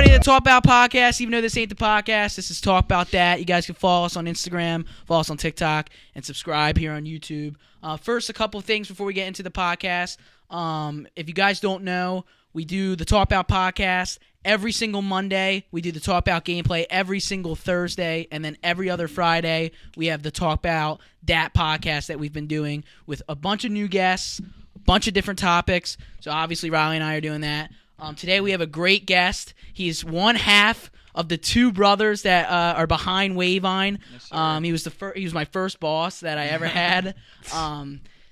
to the Talk Bout podcast. Even though this ain't the podcast, this is Talk Bout Dat. You guys can follow us on Instagram, follow us on TikTok, and subscribe here on YouTube. First, a couple of things before we get into the podcast. If you guys don't know, we do the Talk Bout podcast every single Monday. We do the Talk Bout gameplay every single Thursday. And then every other Friday, we have the Talk Bout Dat podcast that we've been doing with a bunch of new guests, a bunch of different topics. So obviously, Riley and I are doing that. Today we have a great guest. He's one half of the two brothers that are behind Wayvine. Yes, he was my first boss that I ever had.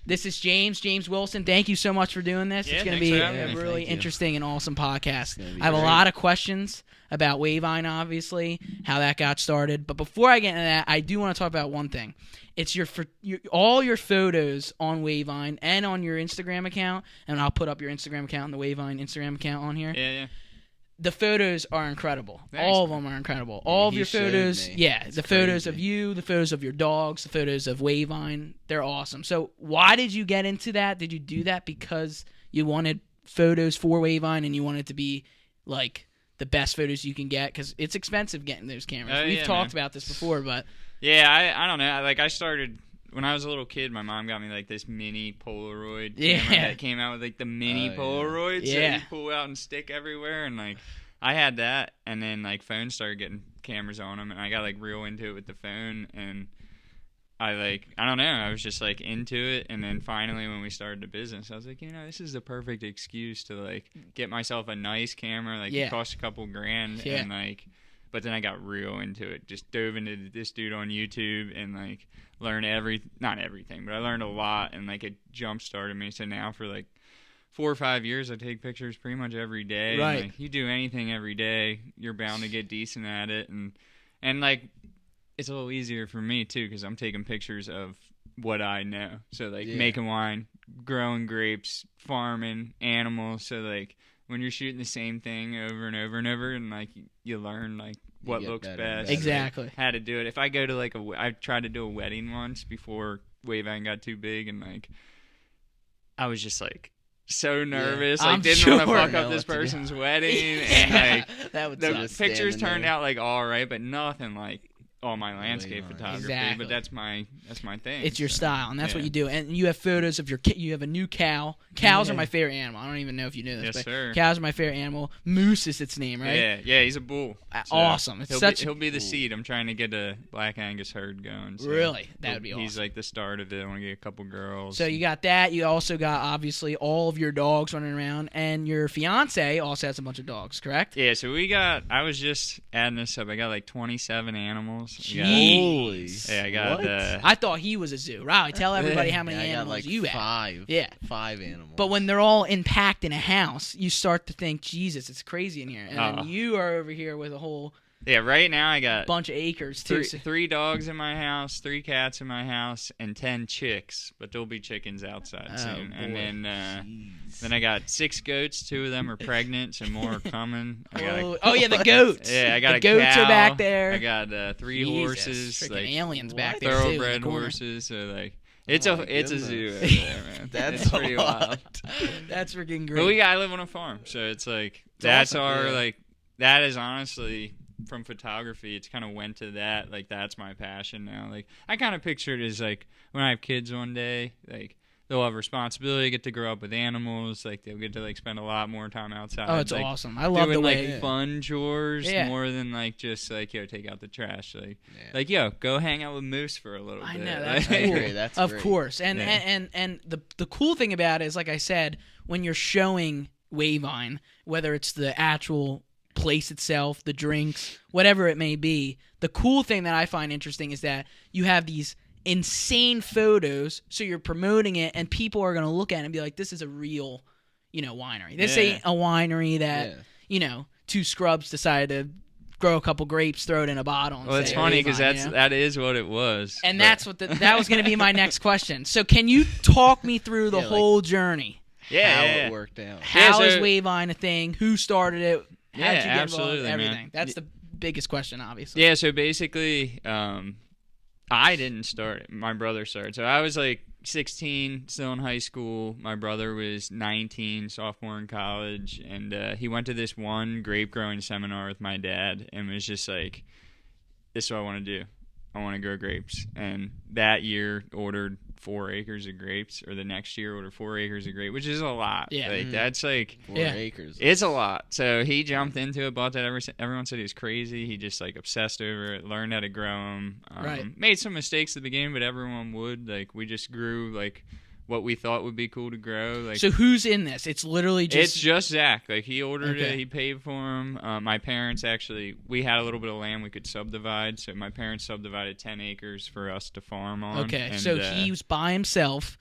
This is James Wilson. Thank you so much for doing this. It's going to be a really interesting and awesome podcast. I have a lot of questions about Wayvine, obviously, how that got started. But before I get into that, I do want to talk about one thing. It's all your photos on Wayvine and on your Instagram account, and I'll put up your Instagram account and the Wayvine Instagram account on here. Yeah. The photos are incredible. Thanks, all of them are incredible. All of your photos, the photos crazy. of you, the photos of your dogs, the photos of Wayvine, they're awesome. So why did you get into that? Did you do that because you wanted photos for Wayvine and you wanted to be like the best photos you can get? Because it's expensive getting those cameras. We've talked about this before, but... Yeah, I don't know. Like, I started... When I was a little kid, my mom got me, like, this mini Polaroid camera that came out with, like, the mini Polaroids that you pull out and stick everywhere. And, like, I had that. And then, like, phones started getting cameras on them. And I got, like, real into it with the phone. And I don't know. I was just, like, into it. And then finally, when we started the business, I was like, this is the perfect excuse to, like, get myself a nice camera. Like, it cost a couple grand. Yeah. And, like... But then I got real into it. Just dove into this dude on YouTube and, like, learned not everything, but I learned a lot, and, like, it jump-started me. So now for, like, 4 or 5 years, I take pictures pretty much every day. Right. And, like, you do anything every day, you're bound to get decent at it. And like, it's a little easier for me, too, because I'm taking pictures of what I know. So, like, making wine, growing grapes, farming, animals. So, like... When you're shooting the same thing over and over and over, and like you learn like what looks best, exactly how to do it. If I go to like I tried to do a wedding once before Wayvine got too big, and like I was just like so nervous, like didn't want to fuck up this person's wedding, and like the pictures turned out like all right, but nothing like all my landscape photography. Exactly. But that's my thing. It's your style, and that's what you do. And you have photos of you have a new cow. Cows are my favorite animal. I don't even know if you knew this. Yes, but sir. Cows are my favorite animal. Moose is its name, right? Yeah, he's a bull. So awesome. He'll be the seed. I'm trying to get a Black Angus herd going. So really? That would be awesome. He's like the start of it. I want to get a couple girls. So you got that. You also got, obviously, all of your dogs running around, and your fiance also has a bunch of dogs, correct? Yeah, so I was just adding this up. I got like 27 animals. Jeez. Yeah, I got I thought he was a zoo. Riley, tell everybody how many animals like you have. 5. Yeah. 5 animals. But when they're all packed in a house, you start to think, Jesus, it's crazy in here. And then you are over here with a whole right now I got bunch of acres, too. 3 dogs in my house, 3 cats in my house, and 10 chicks. But there'll be chickens outside soon. Boy. And then I got 6 goats. 2 of them are pregnant, so more are coming. The goats. Yeah, I got the a goats cow. are back there. I got 3 horses. Freaking like aliens back there, too. Thoroughbred horses. So, like... It's a zoo over there, man. That's pretty wild. That's freaking great. But I live on a farm, so it's like that is honestly from photography. It's kind of went to that. Like that's my passion now. Like I kind of picture it as like when I have kids one day, like they'll have responsibility, get to grow up with animals. Like they'll get to like spend a lot more time outside. Oh, it's like, awesome. I love doing, the way like fun chores more than like just like take out the trash. Like go hang out with Moose for a little bit. I know that's I cool. agree. That's of great. course. And the cool thing about it is, like I said, when you're showing Wayvine, whether it's the actual place itself, the drinks, whatever it may be, the cool thing that I find interesting is that you have these insane photos, so you're promoting it, and people are going to look at it and be like, this is a real, winery. This ain't a winery that, 2 scrubs decided to grow a couple grapes, throw it in a bottle. And well, it's funny because that is what it was. And that's what that was going to be my next question. So can you talk me through the whole journey? How it worked out. How is Wayvine a thing? Who started it? How did you get absolutely, involved? Everything. Man. That's the biggest question, obviously. Yeah, so basically, I didn't start it. My brother started. So I was like 16, still in high school. My brother was 19, sophomore in college, and he went to this one grape growing seminar with my dad and was just like, this is what I want to do. I want to grow grapes. And that year ordered 4 acres of grapes, or the next year ordered 4 acres of grapes, which is a lot. Yeah. Like, that's like 4 acres. It's a lot. So he jumped into it, bought that. Everyone said he was crazy. He just like obsessed over it, learned how to grow them. Made some mistakes at the beginning, but everyone would. Like, we just grew like what we thought would be cool to grow. Like, so who's in this? It's literally just... It's just Zach. Like, he ordered it. He paid for them. My parents actually... We had a little bit of land we could subdivide, so my parents subdivided 10 acres for us to farm on. Okay, and, so he was by himself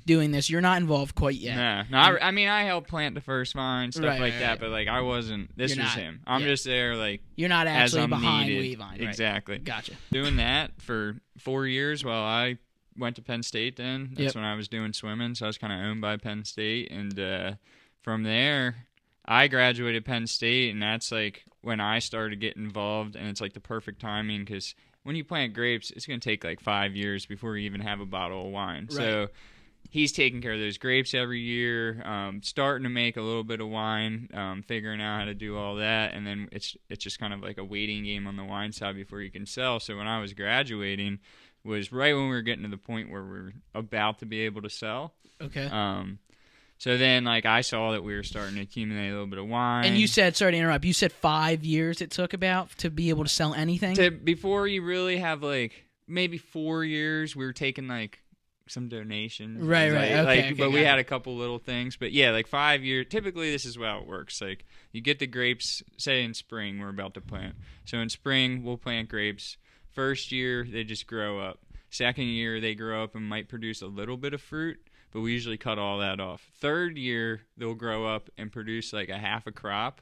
doing this. You're not involved quite yet. No, I mean, I helped plant the first vine, stuff that, but, like, I wasn't... This was him. I'm just there, like... You're not actually behind needed. Wayvine. Right? Exactly. Gotcha. Doing that for 4 years while I... went to Penn State then. That's when I was doing swimming, so I was kind of owned by Penn State. And from there, I graduated Penn State, and that's like when I started getting involved, and it's like the perfect timing because when you plant grapes, it's going to take like 5 years before you even have a bottle of wine. Right. So he's taking care of those grapes every year, starting to make a little bit of wine, figuring out how to do all that, and then it's just kind of like a waiting game on the wine side before you can sell. So when I was graduating... was right when we were getting to the point where we were about to be able to sell. Okay. So then, like, I saw that we were starting to accumulate a little bit of wine. And you said, sorry to interrupt, you said 5 years it took about to be able to sell anything? Before you really have, like, maybe 4 years, we were taking, like, some donations. Right. Okay, but we had a couple little things. But, yeah, like, 5 years. Typically, this is how it works. Like, you get the grapes, say in spring we're about to plant. So in spring, we'll plant grapes. First year, they just grow up. Second year, they grow up and might produce a little bit of fruit, but we usually cut all that off. Third year, they'll grow up and produce like a half a crop.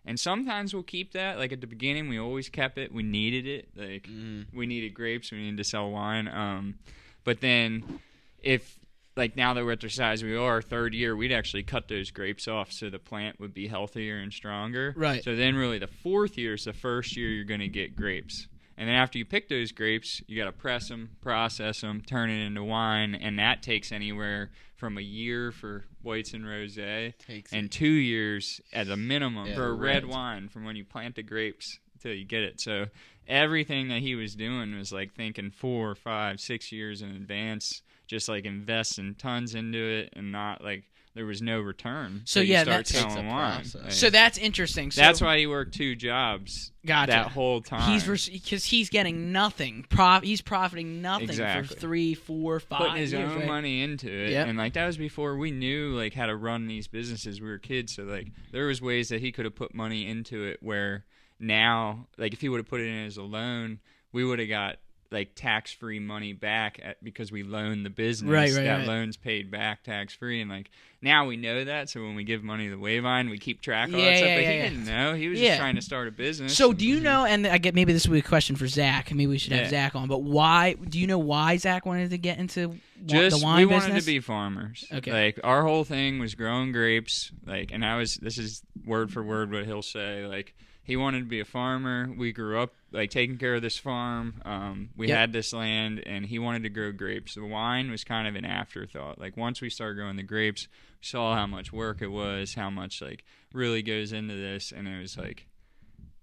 And sometimes we'll keep that. Like at the beginning, we always kept it. We needed it. Like we needed grapes. We needed to sell wine. But then if, like now that we're at the size we are, third year, we'd actually cut those grapes off so the plant would be healthier and stronger. Right. So then really the fourth year is the first year you're going to get grapes. And then after you pick those grapes, you got to press them, process them, turn it into wine, and that takes anywhere from a year for whites and rosé and 2 years at a minimum for a red wine from when you plant the grapes until you get it. So everything that he was doing was like thinking 4, 5, 6 years in advance, just like investing tons into it and not like there was no return. So yeah, that takes a process. So that's interesting. So that's why he worked 2 jobs that whole time. Because he's getting nothing. He's profiting nothing for 3, 4, 5 Putting his years, own money into it. Yep. And like that was before we knew like how to run these businesses. We were kids, so like there was ways that he could have put money into it where now, like if he would have put it in as a loan, we would have got like tax-free money back because we loaned the business. Right. Loan's paid back tax-free, and like now we know that. So when we give money to Wayvine, we keep track of all that stuff. But he didn't know. He was just trying to start a business. So do you know? And I get maybe this will be a question for Zach. Maybe we should have Zach on. But why? Do you know why Zach wanted to get into the wine business? We wanted to be farmers. Okay. Like our whole thing was growing grapes. Like, and this is word for word what he'll say. Like. He wanted to be a farmer. We grew up like taking care of this farm. We had this land, and he wanted to grow grapes. The wine was kind of an afterthought. Like once we started growing the grapes, we saw how much work it was, how much like really goes into this, and it was like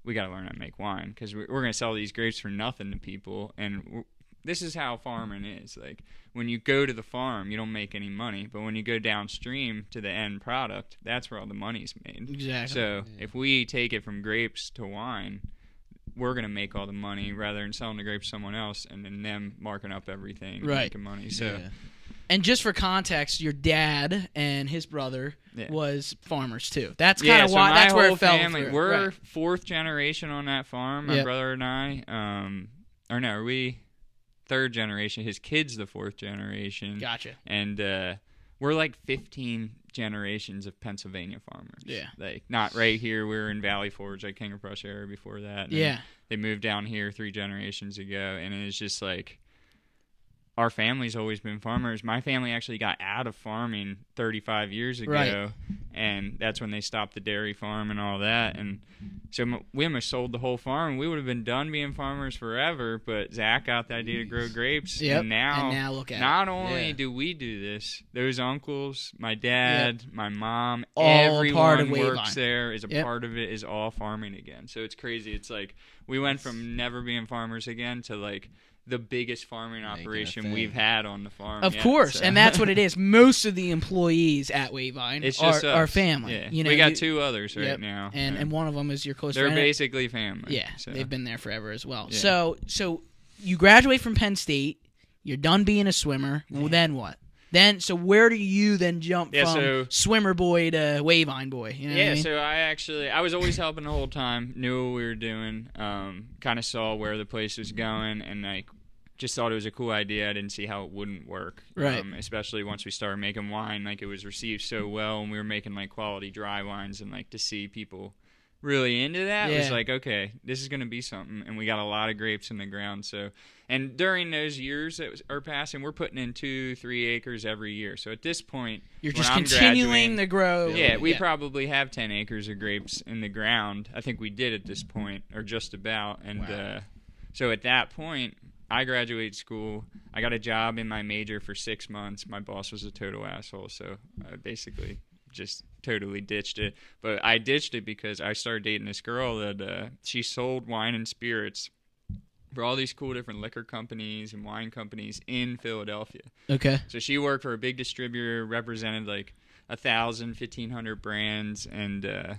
we got to learn how to make wine because we're going to sell these grapes for nothing to people. And this is how farming is. Like when you go to the farm, you don't make any money, but when you go downstream to the end product, that's where all the money's made. Exactly. So if we take it from grapes to wine, we're going to make all the money rather than selling the grapes to someone else and then them marking up everything and making money. So. Yeah. And just for context, your dad and his brother was farmers too. That's kind of why. That's where it fell. Family, we're 4th generation on that farm. My brother and I. Are we? 3rd generation. His kid's the 4th generation. Gotcha. And we're like 15 generations of Pennsylvania farmers. Yeah. Like not right here. We were in Valley Forge, like King of Prussia area before that. And they moved down here 3 generations ago, and it's just like our family's always been farmers. My family actually got out of farming 35 years ago, and that's when they stopped the dairy farm and all that. And so we almost sold the whole farm. We would have been done being farmers forever, but Zach got the idea to grow grapes. And now look at not only do we do this, those uncles, my dad, my mom, all everyone part of works there, is a part of it, is all farming again. So it's crazy. It's like we went from never being farmers again to like the biggest farming operation we've had on the farm. Of course, and that's what it is. Most of the employees at Wayvine are family. Yeah. You know, we got 2 others now. And one of them is your close They're friend. They're basically family. Yeah, so they've been there forever as well. Yeah. So you graduate from Penn State, you're done being a swimmer, well, then what? So where do you then jump from swimmer boy to Wayvine boy? You know what I mean? So I was always helping the whole time, knew what we were doing, kind of saw where the place was going, and like just thought it was a cool idea. I didn't see how it wouldn't work, especially once we started making wine. Like it was received so well, and we were making like quality dry wines, and like to see people really into that was like, okay, this is going to be something. And we got a lot of grapes in the ground. So, and during those years that are passing, we're putting in 2-3 acres every year. So at this point, you're just continuing to grow. Yeah, we probably have 10 acres of grapes in the ground. I think we did at this point, or just about. And so at that point, I graduated school. I got a job in my major for 6 months. My boss was a total asshole. So I basically just totally ditched it. But I ditched it because I started dating this girl that she sold wine and spirits for all these cool different liquor companies and wine companies in Philadelphia. Okay. So she worked for a big distributor, represented like 1,000, 1,500 brands, and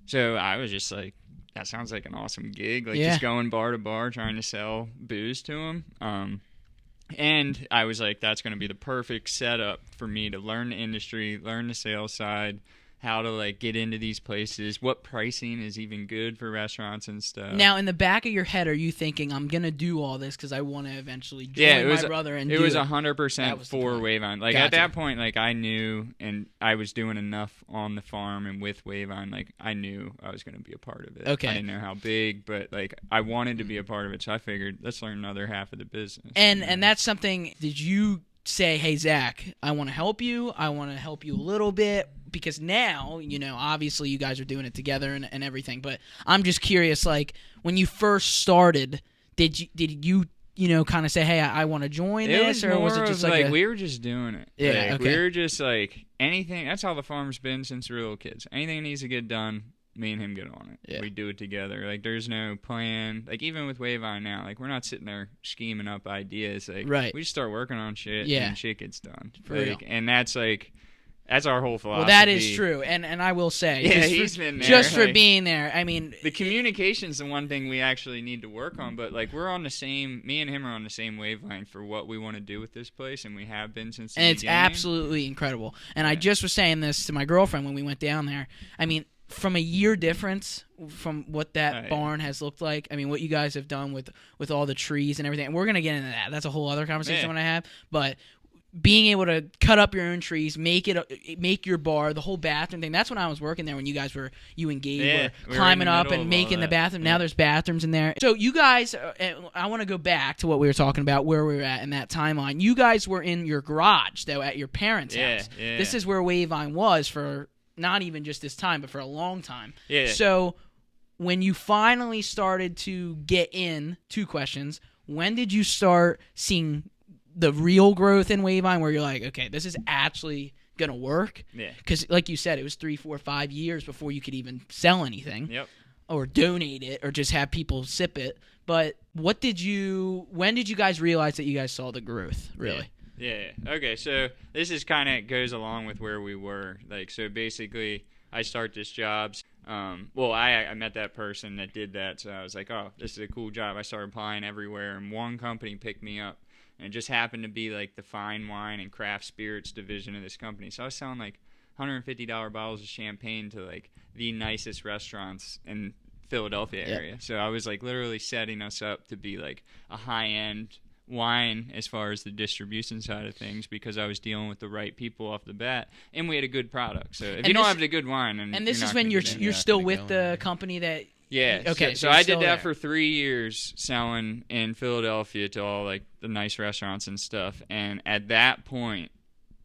so I was just like, that sounds like an awesome gig. Like just going bar to bar trying to sell booze to them. And I was like, that's going to be the perfect setup for me to learn the industry, learn the sales side, how to like get into these places, what pricing is even good for restaurants and stuff. Now, in the back of your head, are you thinking, I'm going to do all this because I want to eventually join my brother and do it? It was 100% for Wayvine. Like at that point, like I knew, and I was doing enough on the farm and with Wayvine, like I knew I was going to be a part of it. Okay. I didn't know how big, but like I wanted to be a part of it, so I figured let's learn another half of the business. And that's something, did you say, hey, Zach, I want to help you. I want to help you a little bit. Because now, you know, obviously you guys are doing it together and everything. But I'm just curious, like, when you first started, did you know, kind of say, hey, I want to join this? Or was it just like we were just doing it. Yeah, like, we were just like, anything. That's how the farm's been since we were little kids. Anything that needs to get done, me and him get on it. Yeah. We do it together. Like, there's no plan. Like, even with Wayvine now, like, we're not sitting there scheming up ideas. Like, we just start working on shit, and shit gets done. For real. And that's, like, that's our whole philosophy. Well, that is true, and I will say, he's been there. Just for being there. I mean, the communication's the one thing we actually need to work on. But like, we're on the same. Me and him are on the same wavelength for what we want to do with this place, and we have been since the beginning. And it's absolutely incredible. And I just was saying this to my girlfriend when we went down there. I mean, from a year difference from what that barn has looked like. I mean, what you guys have done with all the trees and everything. And we're gonna get into that. That's a whole other conversation when I have, but. Being able to cut up your own trees, make your bar, the whole bathroom thing. That's when I was working there. When you guys were climbing up and making the bathroom. Now there's bathrooms in there. So you guys, I want to go back to what we were talking about, where we were at in that timeline. You guys were in your garage, though, at your parents' house. Yeah. This is where Wayvine was for not even just this time, but for a long time. Yeah. So when you finally started to get in, 2 questions. When did you start seeing the real growth in Wayvine where you're like, okay, this is actually going to work? Yeah. Because like you said, it was 3, 4, 5 years before you could even sell anything. Yep. Or donate it or just have people sip it. But when did you guys realize that you guys saw the growth, really? Yeah. Okay, so this is kind of goes along with where we were. Like, so basically, I start this job. I met that person that did that, so I was like, oh, this is a cool job. I started applying everywhere, and one company picked me up. And it just happened to be like the fine wine and craft spirits division of this company. So I was selling like $150 bottles of champagne to like the nicest restaurants in Philadelphia area. So I was like literally setting us up to be like a high-end wine as far as the distribution side of things, because I was dealing with the right people off the bat, and we had a good product. So if you don't have the good wine, and this is when you're still with the company that Yeah. Okay. So I did that for 3 years, selling in Philadelphia to all like the nice restaurants and stuff. And at that point,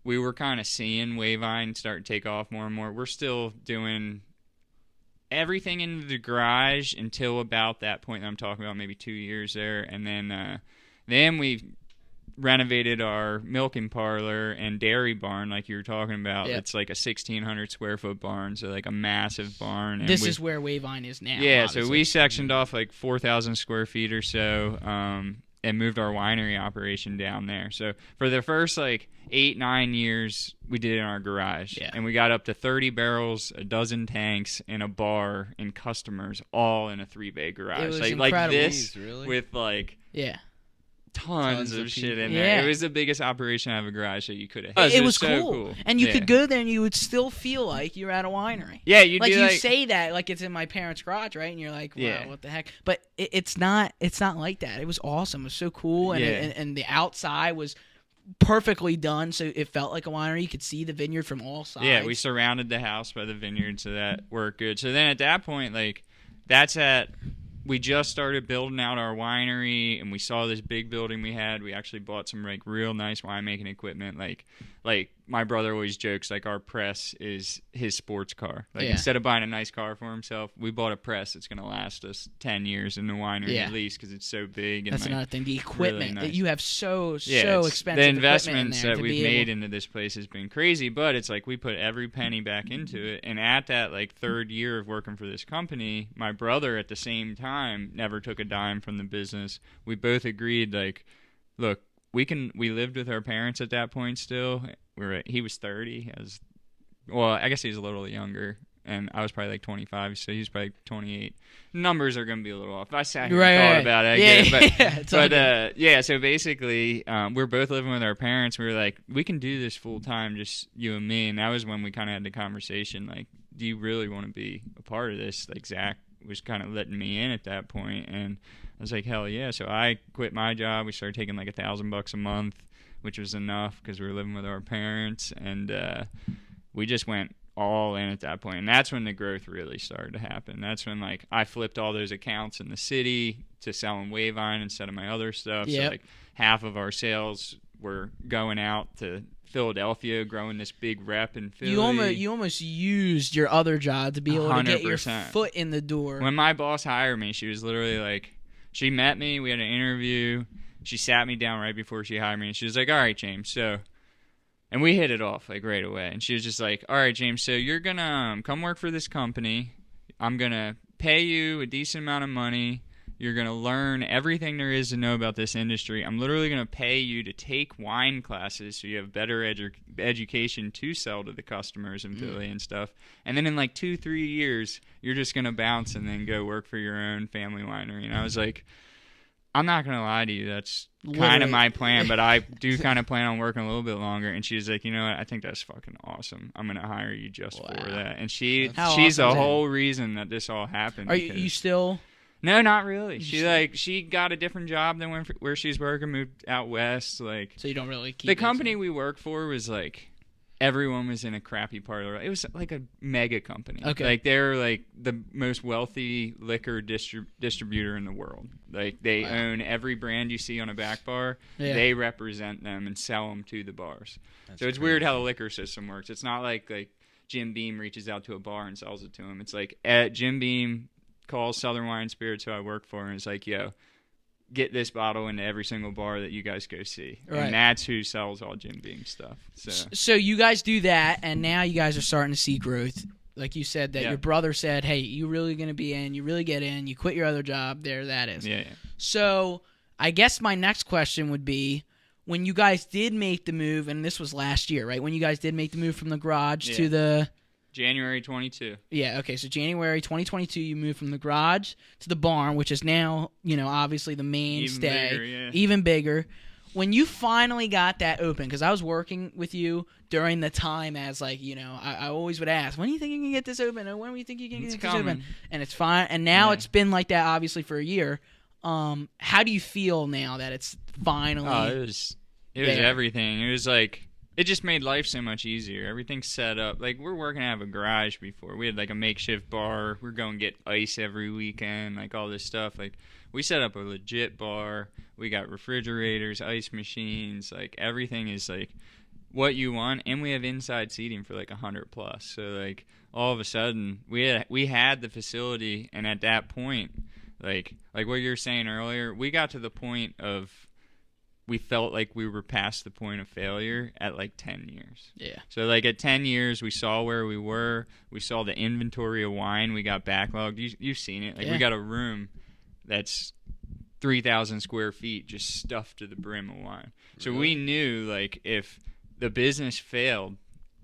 we were kind of seeing Wayvine start to take off more and more. We're still doing everything in the garage until about that point that I'm talking about, maybe 2 years there. And then we renovated our milking parlor and dairy barn like you were talking about. Yep. It's like a 1,600 square foot barn, so like a massive barn. And this is where Wayvine is now. Yeah, obviously. So we sectioned off like 4,000 square feet or so and moved our winery operation down there. So for the first like 8-9 years, we did it in our garage. Yeah. And we got up to 30 barrels, a dozen tanks, and a bar and customers all in a 3-bay garage. It was like incredible. This really? With like... Yeah. Tons of shit in there. Yeah. It was the biggest operation out of a garage that you could have. It was so cool. And you could go there and you would still feel like you're at a winery. Yeah, you like do. You say that like it's in my parents' garage, right? And you're like, wow, what the heck? But it's not like that. It was awesome. It was so cool. And, and the outside was perfectly done, so it felt like a winery. You could see the vineyard from all sides. Yeah, we surrounded the house by the vineyard, so that worked good. So then at that point, like, we just started building out our winery, and we saw this big building we had. We actually bought some like real nice winemaking equipment. Like my brother always jokes, like our press is his sports car. Like instead of buying a nice car for himself, we bought a press that's going to last us 10 years in the winery at least because it's so big. And that's like, another thing. The equipment really nice. you have so expensive. The investments that we've made into this place has been crazy, but it's like we put every penny back into it. And at that like third year of working for this company, my brother at the same time never took a dime from the business. We both agreed, like, look, we lived with our parents at that point still. He was 30. I guess he was a little younger, and I was probably like 25, so he was probably 28. Numbers are going to be a little off. I sat here and thought about it. So basically, we're both living with our parents. We were like, we can do this full time, just you and me. And that was when we kind of had the conversation, like, do you really want to be a part of this? Like, Zach was kind of letting me in at that point, and I was like, hell yeah. So I quit my job. We started taking like $1,000 a month, which was enough because we were living with our parents, and we just went all in at that point. And that's when the growth really started to happen. That's when like I flipped all those accounts in the city to selling Wayvine instead of my other stuff. Yep. So like half of our sales were going out to Philadelphia, growing this big rep in Philly. You almost used your other job to be able 100%. To get your foot in the door. When my boss hired me, she was literally like, she met me, we had an interview, she sat me down right before she hired me, and she was like, all right, James, so, and we hit it off like right away, and she was just like, all right, James, so you're gonna come work for this company, I'm gonna pay you a decent amount of money, you're going to learn everything there is to know about this industry. I'm literally going to pay you to take wine classes so you have better education to sell to the customers in Philly and stuff. And then in like 2-3 years, you're just going to bounce and then go work for your own family winery. And I was like, I'm not going to lie to you. That's kind of my plan, but I do kind of plan on working a little bit longer. And she was like, you know what? I think that's fucking awesome. I'm going to hire you just for that. And she's the whole reason that this all happened. Are you still... No, not really. She got a different job than where she's working, moved out west. Like, so you don't really keep the company we worked for was like everyone was in a crappy part of it. It was like a mega company. Okay, like they're like the most wealthy liquor distributor in the world. Like they own every brand you see on a back bar. Yeah. They represent them and sell them to the bars. That's so it's weird how the liquor system works. It's not like Jim Beam reaches out to a bar and sells it to them. It's like Jim Beam calls Southern Wine Spirits, who I work for, and it's like, yo, get this bottle into every single bar that you guys go see. Right. And that's who sells all Jim Beam stuff. So you guys do that, and now you guys are starting to see growth. Like you said, that your brother said, hey, you really going to be in, you really get in, you quit your other job, there that is. Yeah. So I guess my next question would be, when you guys did make the move, and this was last year, right? When you guys did make the move from the garage to the... January 22. Yeah, okay, so January 2022, you moved from the garage to the barn, which is now, obviously the mainstay. Even bigger. When you finally got that open, because I was working with you during the time as, like, I always would ask, when do you think you can get this open? Or when do you think you can get this open? And it's fine. And now it's been like that, obviously, for a year. How do you feel now that it's finally... Oh, it was everything. It was like... it just made life so much easier. Everything's set up. Like, we're working out of a garage before. We had, like, a makeshift bar. We're going to get ice every weekend, like, all this stuff. Like, we set up a legit bar. We got refrigerators, ice machines. Like, everything is, like, what you want. And we have inside seating for, like, 100+. So, like, all of a sudden, we had the facility, and at that point, like what you were saying earlier, we got to the point of we felt like we were past the point of failure at like 10 years. Yeah. So like at 10 years, we saw where we were. We saw the inventory of wine. We got backlogged. You've seen it. Like we got a room that's 3,000 square feet just stuffed to the brim of wine. So we knew like if the business failed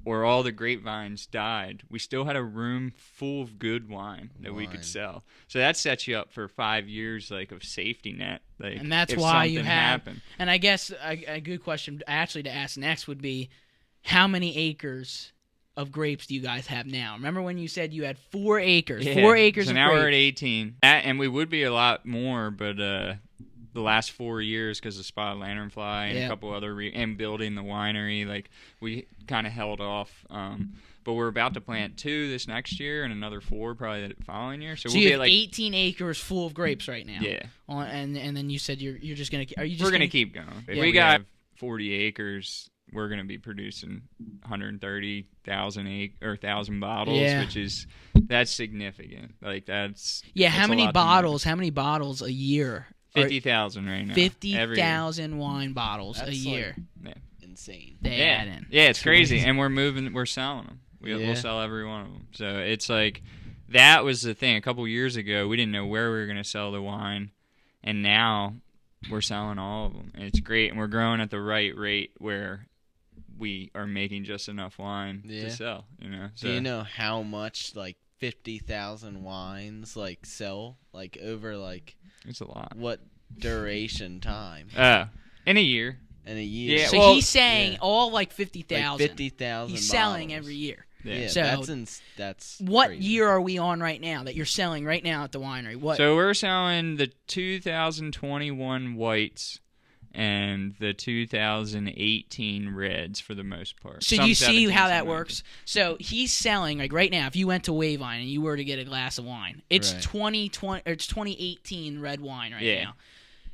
or all the grapevines died, we still had a room full of good wine that we could sell. So that sets you up for 5 years, like, of safety net. Like, and that's if why you something have. happened. And I guess a good question actually to ask next would be, how many acres of grapes do you guys have now? Remember when you said you had 4 acres? Yeah. 4 acres so of now grapes. we're at 18. And we would be a lot more, but the last 4 years, because of spotted lanternfly and a couple other and building the winery, like we kind of held off. But we're about to plant 2 this next year and another 4 probably the following year. So we'll you be have like 18 acres full of grapes right now. Yeah. And then you said you're just gonna. Are you just? We're gonna keep going. If Yeah, we we got 40 acres, we're gonna be producing 130,000 or 1,000 bottles, which that's significant. Like that's How many bottles? How many bottles a year? 50,000 right now. 50,000 wine bottles a year. Like insane. They add in. Yeah, it's crazy, and we're selling them. We'll sell every one of them. So it's like that was the thing. A couple years ago, we didn't know where we were going to sell the wine, and now we're selling all of them. And it's great, and we're growing at the right rate where we are making just enough wine to sell. So, do you know how much like 50,000 wines like sell like over like it's a lot. What duration time? In a year. In a year. Yeah, so he's saying all like 50,000. Like 50,000. He's selling every year. Yeah, so that's what crazy. year are we on right now that you're selling right now at the winery? What? So we're selling the 2021 whites and the 2018 reds for the most part. So you see how that works? So he's selling like right now. If you went to Wayvine and you were to get a glass of wine, it's 2018 red wine now.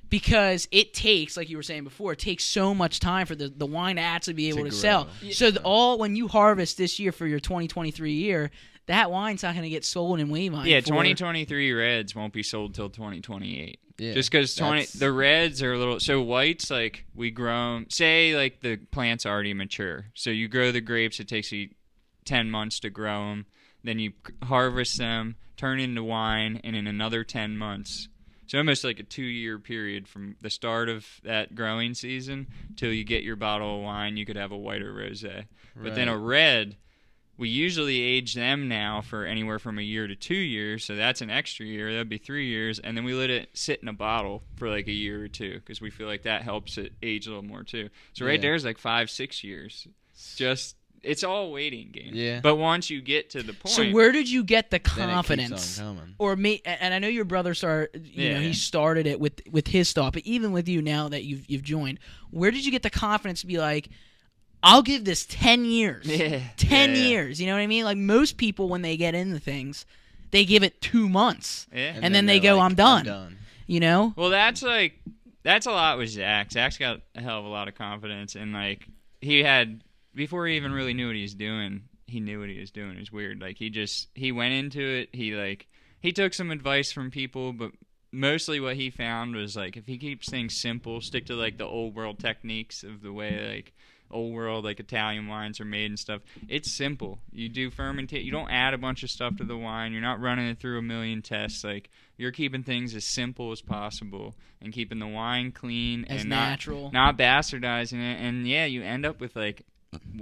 Because it takes, like you were saying before, it takes so much time for the wine to actually be able to sell. So when you harvest this year for your 2023 year, that wine's not going to get sold in Wayvine. Yeah, 2023 reds won't be sold till 2028. Yeah, just because the reds are a little. So whites, like we grow them. Say like the plant's already mature, so you grow the grapes. It takes you 10 months to grow them. Then you harvest them, turn into wine, and in another 10 months. So almost like a 2-year period from the start of that growing season till you get your bottle of wine, you could have a white or rosé. But then a red, we usually age them now for anywhere from a year to 2 years, so that's an extra year. That would be 3 years. And then we let it sit in a bottle for like a year or 2 because we feel like that helps it age a little more too. So right there is like 5-6 years. It's all a waiting game. Yeah. But once you get to the point. So where did you get the then confidence? it keeps on coming. And I know your brother started. He started it with his thought. But even with you now that you've joined, where did you get the confidence to be like, I'll give this 10 years. 10 years. You know what I mean? Like most people when they get into things, they give it 2 months. Yeah. And then they go, like, I'm done. You know? Well, that's a lot with Zach. Zach's got a hell of a lot of confidence, and like he had. Before he even really knew what he was doing, he knew what he was doing. It was weird. Like he went into it. He took some advice from people, but mostly what he found was like if he keeps things simple, stick to like the old world techniques of the way like old world like Italian wines are made and stuff. It's simple. You do fermentate. You don't add a bunch of stuff to the wine. You're not running it through a million tests. Like you're keeping things as simple as possible and keeping the wine clean as and natural, not bastardizing it. And you end up with like.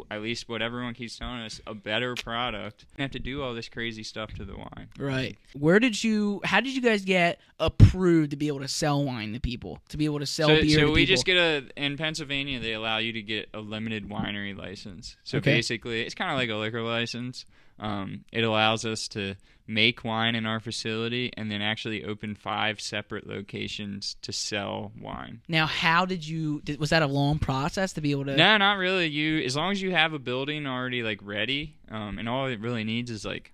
At least what everyone keeps telling us, a better product. You have to do all this crazy stuff to the wine. Right. How did you guys get approved to be able to sell wine to people, to be able to sell beer to people? So we just get in Pennsylvania, they allow you to get a limited winery license. So basically, it's kind of like a liquor license. It allows us to make wine in our facility and then actually open 5 separate locations to sell wine. Now, how was that a long process to be able to? No, not really. As long as you have a building already like ready, and all it really needs is like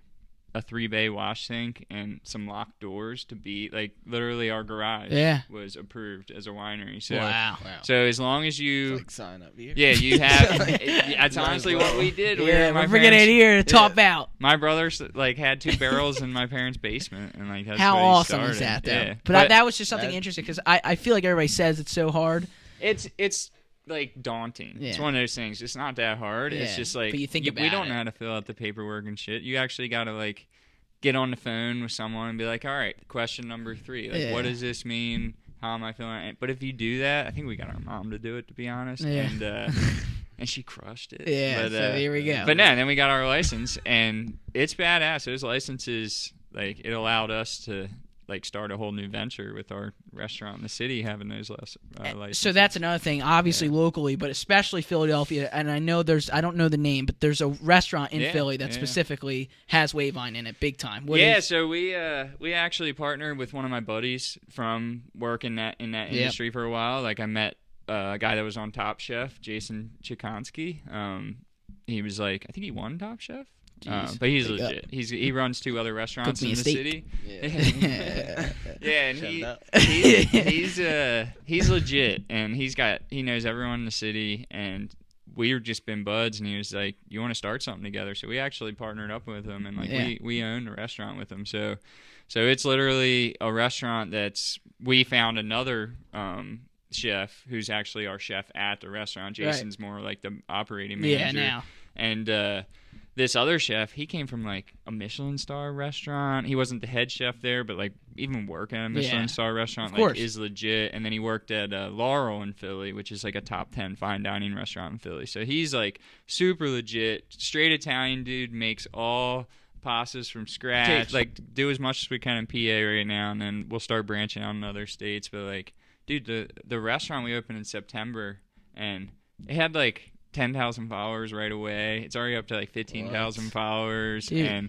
a 3-bay wash sink and some locked doors to be like literally our garage was approved as a winery. So, wow. So as long as you it's like sign up here. Yeah, you have. That's honestly what we did. We're bringing it here to Talk Bout. My brothers like had 2 barrels in my parents' basement, and like that's how what awesome started. is that though? Yeah. But that was just something interesting because I feel like everybody says it's so hard. It's like daunting. Yeah. It's one of those things. It's not that hard. Yeah. It's just like but you think about we don't know how to fill out the paperwork and shit. You actually got to like get on the phone with someone and be like, all right, question number 3. Like, what does this mean? How am I feeling? But if you do that, I think we got our mom to do it, to be honest. Yeah. And she crushed it. Yeah, but, so here we go. But no, then we got our license, and it's badass. Those licenses, like, it allowed us to like start a whole new venture with our restaurant in the city, having those licenses. So that's another thing, obviously locally, but especially Philadelphia. And I know I don't know the name, but there's a restaurant in Philly that specifically has Wayvine in it, big time. So we actually partnered with one of my buddies from work in that industry for a while. Like I met a guy that was on Top Chef, Jason Chikonsky. He was like, I think he won Top Chef. But he's legit. He runs 2 other restaurants in the city. Yeah, and he's legit, and he knows everyone in the city, and we've just been buds. And he was like, "You want to start something together?" So we actually partnered up with him, and like we own a restaurant with him. So it's literally a restaurant we found another chef who's actually our chef at the restaurant. Jason's more like the operating manager. Yeah, now. And this other chef, he came from like a Michelin star restaurant. He wasn't the head chef there, but like even working at a Michelin star restaurant like is legit. And then he worked at Laurel in Philly, which is like a top 10 fine dining restaurant in Philly. So he's like super legit, straight Italian dude, makes all pastas from scratch. Like do as much as we can in PA right now, and then we'll start branching out in other states. But like, dude, the restaurant we opened in September, and it had like 10,000 followers right away. It's already up to like 15,000 followers. Dude. And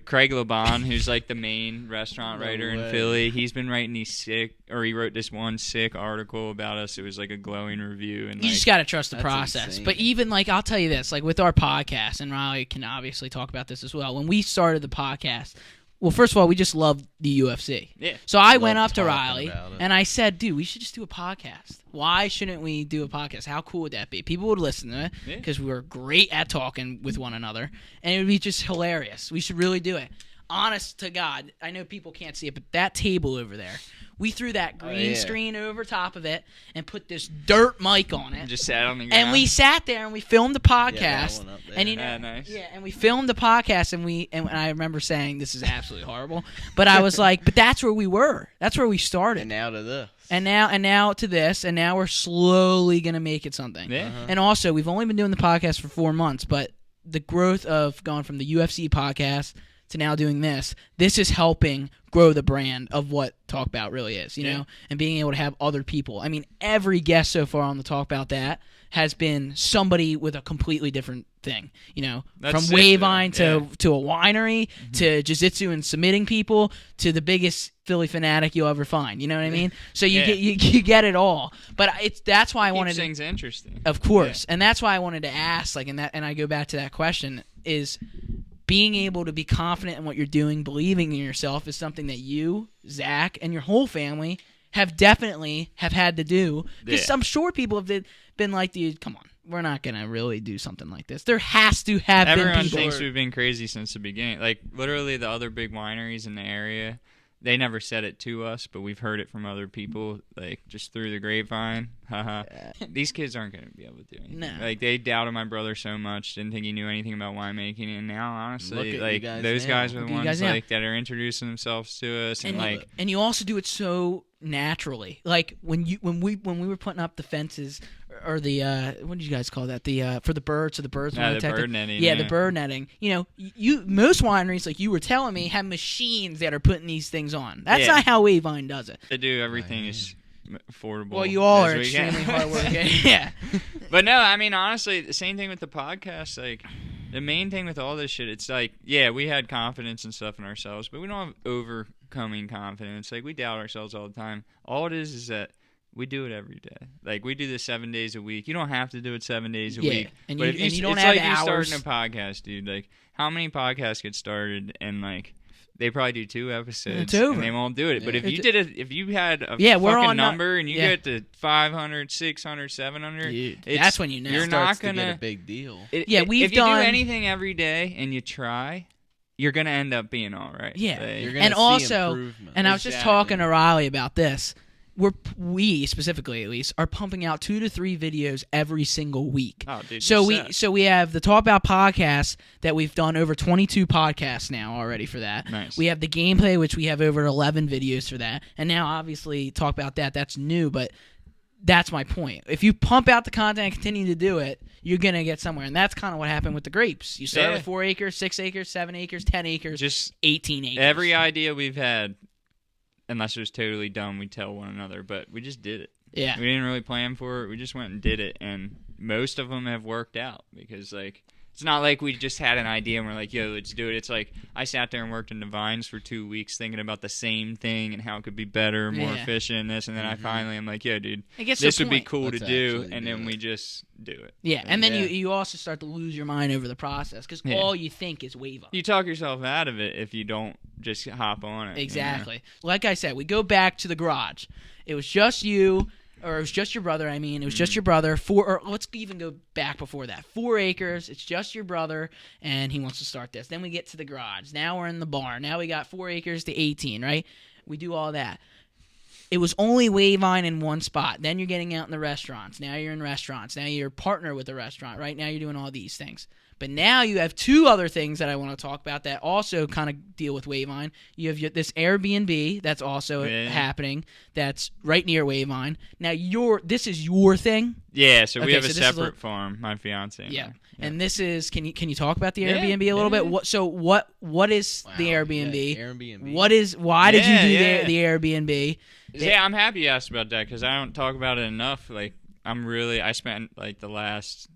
Craig Laban, who's like the main restaurant writer in Philly, he's been writing he wrote this one sick article about us. It was like a glowing review. And you just got to trust the process. Insane. But even like, I'll tell you this, like with our podcast, and Riley can obviously talk about this as well. When we started the podcast, well, first of all, we just loved the UFC. Yeah. So I went up to Riley and I said, dude, we should just do a podcast. Why shouldn't we do a podcast? How cool would that be? People would listen to it because we were great at talking with one another, and it would be just hilarious. We should really do it. Honest to God, I know people can't see it, but that table over there, we threw that green screen over top of it and put this dirt mic on it. Just sat on the ground. And we sat there and we filmed the podcast. And nice. Yeah, and we filmed the podcast and I remember saying this is absolutely horrible, but I was like, but that's where we were. That's where we started. And now to this. And now to this, and now we're slowly gonna make it something. Yeah. And also, we've only been doing the podcast for 4 months, but the growth of going from the UFC podcast to now doing this is helping grow the brand of what Talk Bout really is, you know, and being able to have other people. I mean, every guest so far on the Talk Bout That has been somebody with a completely different thing, you know, from Wayvine to a winery to jiu-jitsu and submitting people to the biggest Philly fanatic you'll ever find. You know what I mean? So you get it all. But that's why I wanted things interesting. Of course. And that's why I wanted to ask, like, and I go back to that question is being able to be confident in what you're doing, believing in yourself is something that you, Zach, and your whole family have definitely had to do. Because I'm sure people have been like, dude, come on. We're not going to really do something like this. There has to have been people. Everyone thinks we've been crazy since the beginning. Like, literally the other big wineries in the area, they never said it to us, but we've heard it from other people, like, just through the grapevine. These kids aren't going to be able to do anything. No. Like, they doubted my brother so much, didn't think he knew anything about winemaking, and now, honestly, like, those guys are the ones, like, that are introducing themselves to us. And you also do it so naturally. Like, when we were putting up the fences, or the what did you guys call that? The for the birds, so the birds. The bird netting. Yeah, the bird netting. You know, most wineries, like you were telling me, have machines that are putting these things on. That's not how Wayvine does it. They do everything is affordable. Well, you all are extremely hardworking. Yeah. But no, I mean, honestly, the same thing with the podcast. Like, the main thing with all this shit, it's like, yeah, we had confidence and stuff in ourselves, but we don't have overcoming confidence. Like, we doubt ourselves all the time. All it is that we do it every day. Like, we do this 7 days a week. You don't have to do it 7 days a week. And but you don't it's have like hours. you starting a podcast, dude. Like, how many podcasts get started and, like, they probably do 2 episodes it's over. and they won't do it. Yeah. But if you had a we're fucking on number and you get to 500, 600, 700, that's when you know. You're Starts not to gonna get a big deal. If you do done anything every day and you try, you're gonna end up being all right. Yeah, like, You're gonna and see also, improvement. and I was just talking to Riley about this. We specifically at least are pumping out 2 to 3 videos every single week. Oh, dude, so we have the Talk Bout podcast that we've done over 22 podcasts now already for that. Nice. We have the gameplay, which we have over 11 videos for that, and now obviously Talk Bout That. That's new, but that's my point. If you pump out the content and continue to do it, you're gonna get somewhere, and that's kind of what happened with the grapes. You start with 4 acres, 6 acres, 7 acres, 10 acres, just 18 acres. Every idea we've had, unless it was totally dumb, we tell one another, but we just did it. Yeah. We didn't really plan for it. We just went and did it, and most of them have worked out because, like, it's not like we just had an idea and we're like, yo, let's do it. It's like I sat there and worked in the vines for 2 weeks thinking about the same thing and how it could be better, more efficient, and this, and then I finally am like, yo, dude, this would be cool to do, and then we just do it. Yeah, and then you also start to lose your mind over the process because all you think is Wayvine. You talk yourself out of it if you don't just hop on it. Exactly. You know? Like I said, we go back to the garage. It was just you, or it was just your brother. It was just your brother. Or let's even go back before that. 4 acres. It's just your brother, and he wants to start this. Then we get to the garage. Now we're in the barn. Now we got 4 acres to 18, right? We do all that. It was only Wayvine in one spot. Then you're getting out in the restaurants. Now you're in restaurants. Now you're a partner with a restaurant. Right now you're doing all these things. But now you have 2 other things that I want to talk about that also kind of deal with Wayvine. You have this Airbnb that's also happening that's right near Wayvine. Now this is your thing? Yeah, so we have a separate farm, my fiance and I. And this is can you talk about the Airbnb a little bit? What is the Airbnb? Airbnb. Why did you do the Airbnb? Yeah, I'm happy you asked about that because I don't talk about it enough. Like I spent like the last.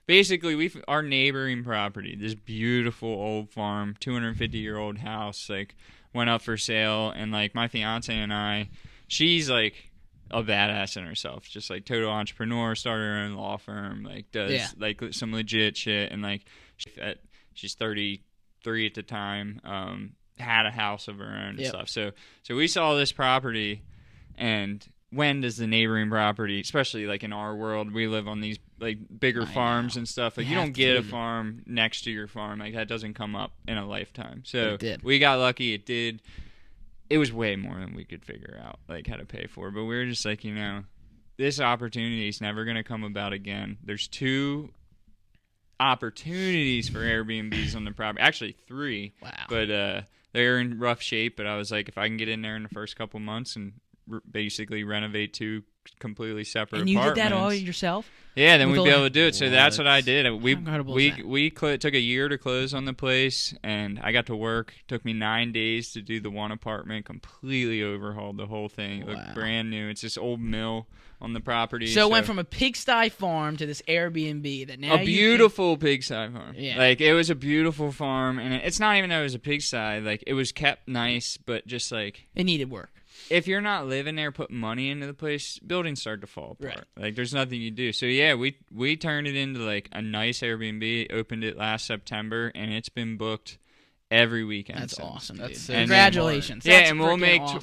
Basically, our neighboring property, this beautiful old farm, 250-year-old house, like went up for sale, and like my fiance and I, she's like a badass in herself, just like total entrepreneur, started her own law firm, like does like some legit shit, and like she's 33 at the time, had a house of her own and stuff. So we saw this property, and when does the neighboring property, especially like in our world, we live on these like bigger farms and stuff, like you don't get a farm next to your farm, like that doesn't come up in a lifetime. So we got lucky. It did. It was way more than we could figure out like how to pay for, but we were just like, this opportunity is never going to come about again. There's 2 opportunities for Airbnbs on the property, actually 3. Wow. But they're in rough shape, but I was like, if I can get in there in the first couple months and basically renovate 2 completely separate apartments. And you did that all yourself? Yeah, then we'd be able to do it. So that's what I did. We took a year to close on the place, and I got to work. It took me 9 days to do the one apartment, completely overhauled the whole thing. It looked brand new. it's this old mill on the property. So it went from a pigsty farm to this Airbnb that now beautiful pigsty farm. Yeah. Like, it was a beautiful farm, and it's not even that it was a pigsty. Like, it was kept nice, but just like... It needed work. If you're not living there, putting money into the place, buildings start to fall apart. Right. Like, there's nothing you do. So, yeah, we turned it into, like, a nice Airbnb, opened it last September, and it's been booked every weekend. That's awesome, dude. So congratulations. Yeah, and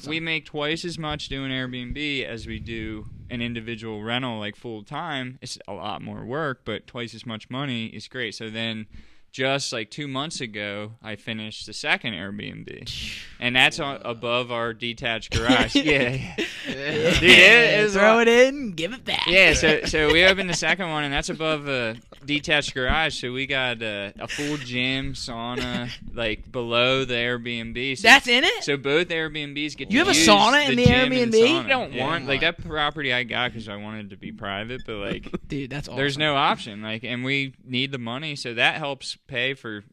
we make twice as much doing Airbnb as we do an individual rental, like, full-time. It's a lot more work, but twice as much money is great. So then... Just like 2 months ago, I finished the second Airbnb, and that's above our detached garage. Yeah. Dude, throw it in, give it back. Yeah, so we opened the second one, and that's above a detached garage. So we got a full gym, sauna, like below the Airbnb. So, that's in it. So both Airbnbs get. You have a sauna in the Airbnb? I don't want like that property I got because I wanted it to be private, but like, dude, that's awesome. There's no option. Like, and we need the money, so that helps pay for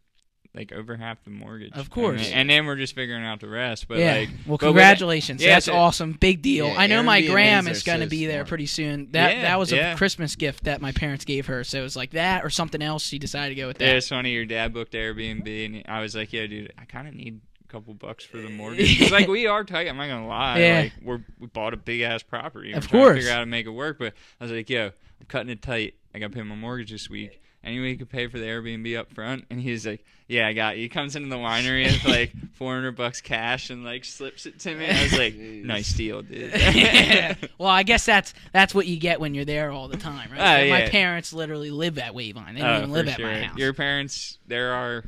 like over half the mortgage. Of course. And then we're just figuring out the rest. But yeah. like, well, congratulations. That's awesome. Big deal. Yeah, I know my Airbnbs Gram are is going to so be there smart. pretty soon. That was a Christmas gift that my parents gave her. So it was like that or something else. She decided to go with that. Yeah, it's funny. Your dad booked Airbnb, and I was like, yeah, dude, I kind of need a couple bucks for the mortgage. Because like we are tight. I'm not gonna lie. Yeah. Like we bought a big ass property. Of We're trying course. to figure out how to make it work. But I was like, yo, I'm cutting it tight. I got to pay my mortgage this week. Any way you could pay for the Airbnb up front? And he's like, yeah, I got you. He comes into the winery with like $400 cash and like slips it to me. I was like, nice deal, dude. Yeah. Well, I guess that's what you get when you're there all the time, right? Yeah. My parents literally live at Wayvine. They don't even live at my house. Your parents, they're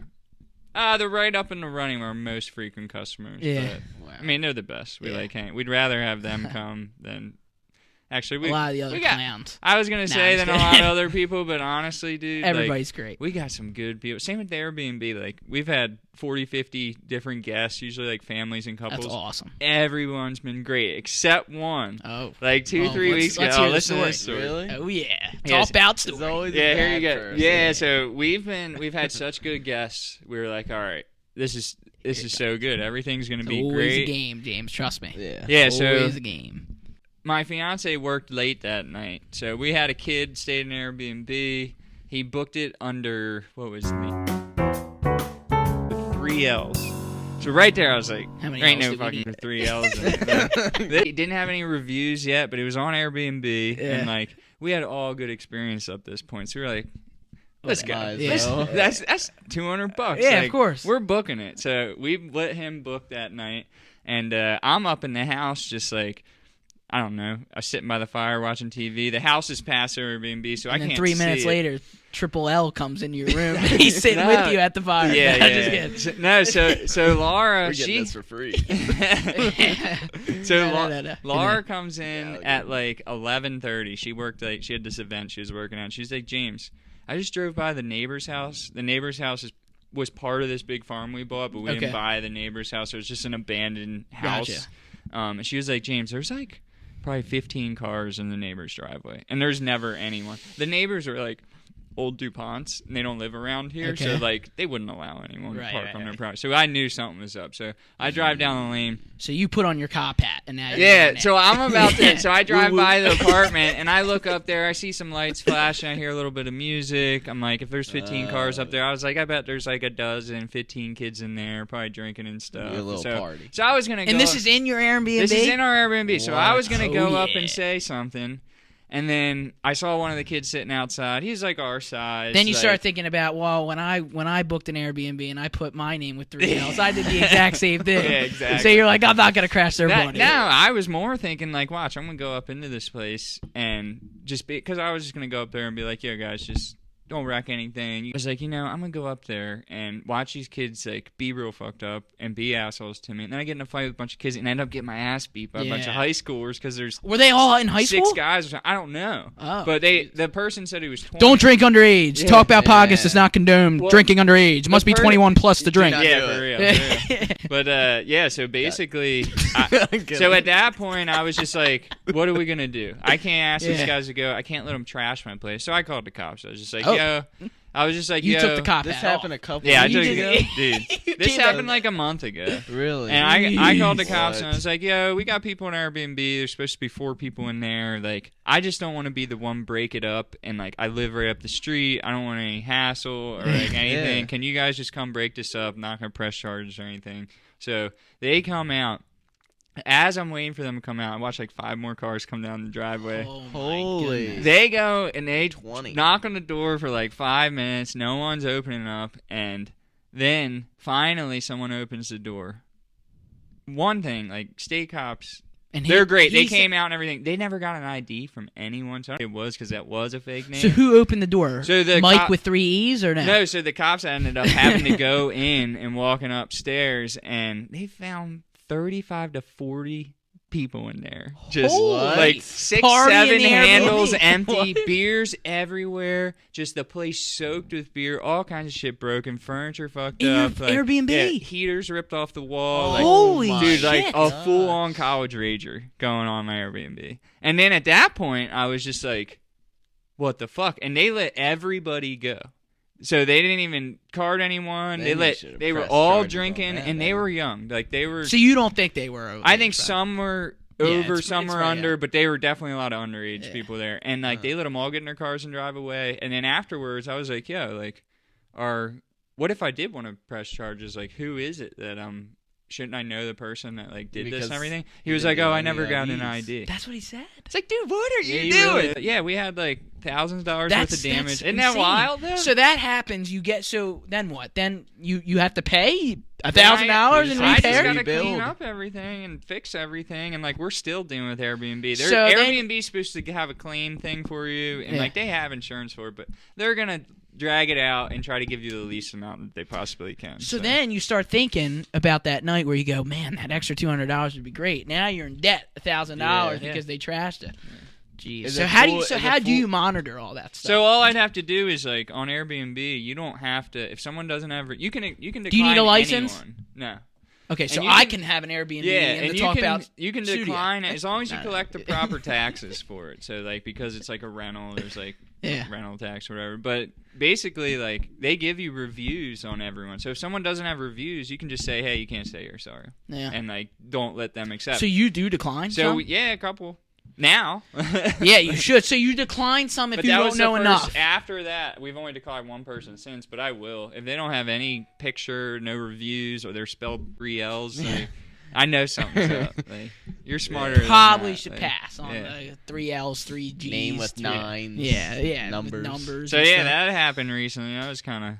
right up in the running, our most frequent customers. Yeah. But, I mean, they're the best. We'd rather have them come than. Actually, a lot of the other clowns. I was going to say than a lot of other people, but honestly, dude. Everybody's great. We got some good people. Same with the Airbnb. Like, we've had 40, 50 different guests, usually like families and couples. That's awesome. Everyone's been great, except one. Oh. Like 2-3 weeks ago. Listen to this story. Really? Oh, yeah. Yes. Talk Bout story. Always Here you go. first. Yeah, so we've had such good guests. We were like, all right, this is so good. Everything's going to be always great. A game, James. Trust me. Yeah. So always a game. my fiance worked late that night, so we had a kid stayed in Airbnb. He booked it under with 3 L's. So right there, I was like, How many there ain't L's no did we fucking need? 3 L's. In it. They didn't have any reviews yet, but it was on Airbnb, and like we had all good experience up this point. So we were like, let's go. Yeah. That's $200. Yeah, Like, of course. We're booking it. So we let him book that night, and I'm up in the house just like, I don't know. I was sitting by the fire watching TV. The house is past Airbnb, so I can't see. And then 3 minutes it. later, Triple L comes into your room and he's sitting with you at the fire. Yeah. Just kidding. So Laura, We're getting this for free. So No. Laura comes in at like 11:30. She worked like she had this event she was working on. She's like, James, I just drove by the neighbor's house. The neighbor's house was part of this big farm we bought, but we didn't buy the neighbor's house. It was just an abandoned house. Gotcha. And she was like, James, there's like probably 15 cars in the neighbor's driveway, and there's never anyone. The neighbors are like old DuPonts, and they don't live around here, so like they wouldn't allow anyone to park on their property. So I knew something was up. So I drive down the lane. So you put on your cop hat and now So I'm about to. So I drive by the apartment and I look up there. I see some lights flashing. I hear a little bit of music. I'm like, if there's 15 cars up there, I was like, I bet there's like 15 kids in there, probably drinking and stuff. A little party. So I was gonna go. And this is in your Airbnb? This is in our Airbnb. So I was gonna go up yeah. and say something. And then I saw one of the kids sitting outside. He's like our size. Then you like, start thinking about, well, when I booked an Airbnb and I put my name with 3 L's, I did the exact same thing. Yeah, exactly. So you're like, I'm not gonna crash their party. No, I was more thinking like, watch, I'm gonna go up into this place and just because I was just gonna go up there and be like, yo guys, just don't wreck anything. I was like, I'm gonna go up there and watch these kids like be real fucked up and be assholes to me. And then I get in a fight with a bunch of kids and end up getting my ass beat by a bunch of high schoolers because there's were they all in high school? 6 guys or something. I don't know. Oh, but the person said he was 20. Don't drink underage. Yeah. Talk About Podcast does not condone drinking underage. Must be 21 plus to drink. Yeah, for real. But so basically, so at that point, I was just like, what are we going to do? I can't ask these guys to go. I can't let them trash my place. So I called the cops. I was just like, You took the cop This hat happened off. a couple Yeah, weeks ago. Dude, this happened like a month ago. Really? And I called the cops and I was like, yo, we got people in Airbnb. There's supposed to be 4 people in there. Like, I just don't want to be the one break it up. And, like, I live right up the street. I don't want any hassle or, like, anything. Yeah. Can you guys just come break this up? I'm not going to press charges or anything. So they come out. As I'm waiting for them to come out, I watch, like, 5 more cars come down the driveway. Oh, Holy. goodness. They go and they 20. knock on the door for like 5 minutes. No one's opening up. And then finally someone opens the door. One thing, like state cops, they're great. They came out and everything. They never got an ID from anyone. So it was because that was a fake name. So who opened the door? So the Mike with 3 E's or no? No, so the cops ended up having to go in and walking upstairs. And they found 35 to 40 people in there. Just like 6, Party 7 in the handles Airbnb. empty, beers everywhere, just the place soaked with beer, all kinds of shit broken, furniture fucked In your up. Like, Airbnb? yeah, heaters ripped off the wall. Holy dude, shit. like a full-on college rager going on my Airbnb. And then at that point, I was just like, what the fuck? And they let everybody go. So they didn't even card anyone. They were all drinking, and they were young. Like they were. So you don't think they were over? I think some were over, some were under, but they were definitely a lot of underage people there. And like they let them all get in their cars and drive away. And then afterwards, I was like, yo, like, what if I did want to press charges? Like, who is it that shouldn't I know the person that like did this and everything? He was like, oh, I never got an ID. That's what he said. It's like, dude, what are you doing? Yeah, we had like thousands of dollars worth of damage. Isn't that wild though? So that happens. So then what? Then you have to pay $1,000 in repair? I just gotta clean up everything and fix everything, and like we're still dealing with Airbnb. Airbnb's supposed to have a claim thing for you, and like they have insurance for it, but they're gonna drag it out and try to give you the least amount that they possibly can. So then you start thinking about that night where you go, man, that extra $200 would be great. Now you're in debt $1,000 because they trashed it. Jeez. So how do you monitor all that stuff? So all I'd have to do is like on Airbnb, you don't have to. If someone doesn't have, you can decline. Do you need a license? Anyone. No. Okay, so I can have an Airbnb in the Talk Bout you can decline it as long as you collect the proper taxes for it. So like because it's like a rental, there's like rental tax or whatever. But basically like they give you reviews on everyone. So if someone doesn't have reviews, you can just say, hey, you can't stay here, sorry. Yeah. And like don't let them accept. So you do decline? So a couple. Now. Yeah, you should. So you decline some if you don't know enough. After that, we've only declined one person since, but I will. If they don't have any picture, no reviews, or they're spelled 3 L's, like, I know something's up. Like, you're smarter probably than that. should pass on 3 L's, 3 G's. Name with 9s. Yeah. Numbers. So that happened recently. That was kind of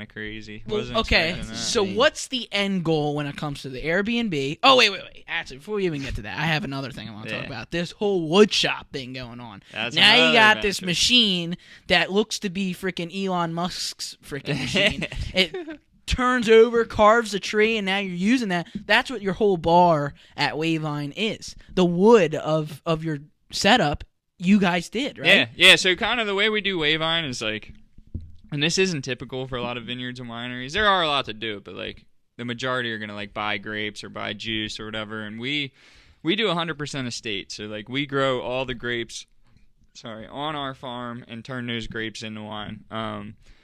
crazy. Well, okay, so what's the end goal when it comes to the Airbnb? Oh, wait. Actually, before we even get to that, I have another thing I want to talk about. This whole wood shop thing going on. Now you got this machine that looks to be freaking Elon Musk's freaking machine. It turns over, carves a tree, and now you're using that. That's what your whole bar at Wayvine is. The wood of your setup, you guys did, right? Yeah. So kind of the way we do Wayvine is like, and this isn't typical for a lot of vineyards and wineries. There are a lot to do it, but like the majority are gonna like buy grapes or buy juice or whatever. And we do 100% estate. So like we grow all the grapes, on our farm and turn those grapes into wine.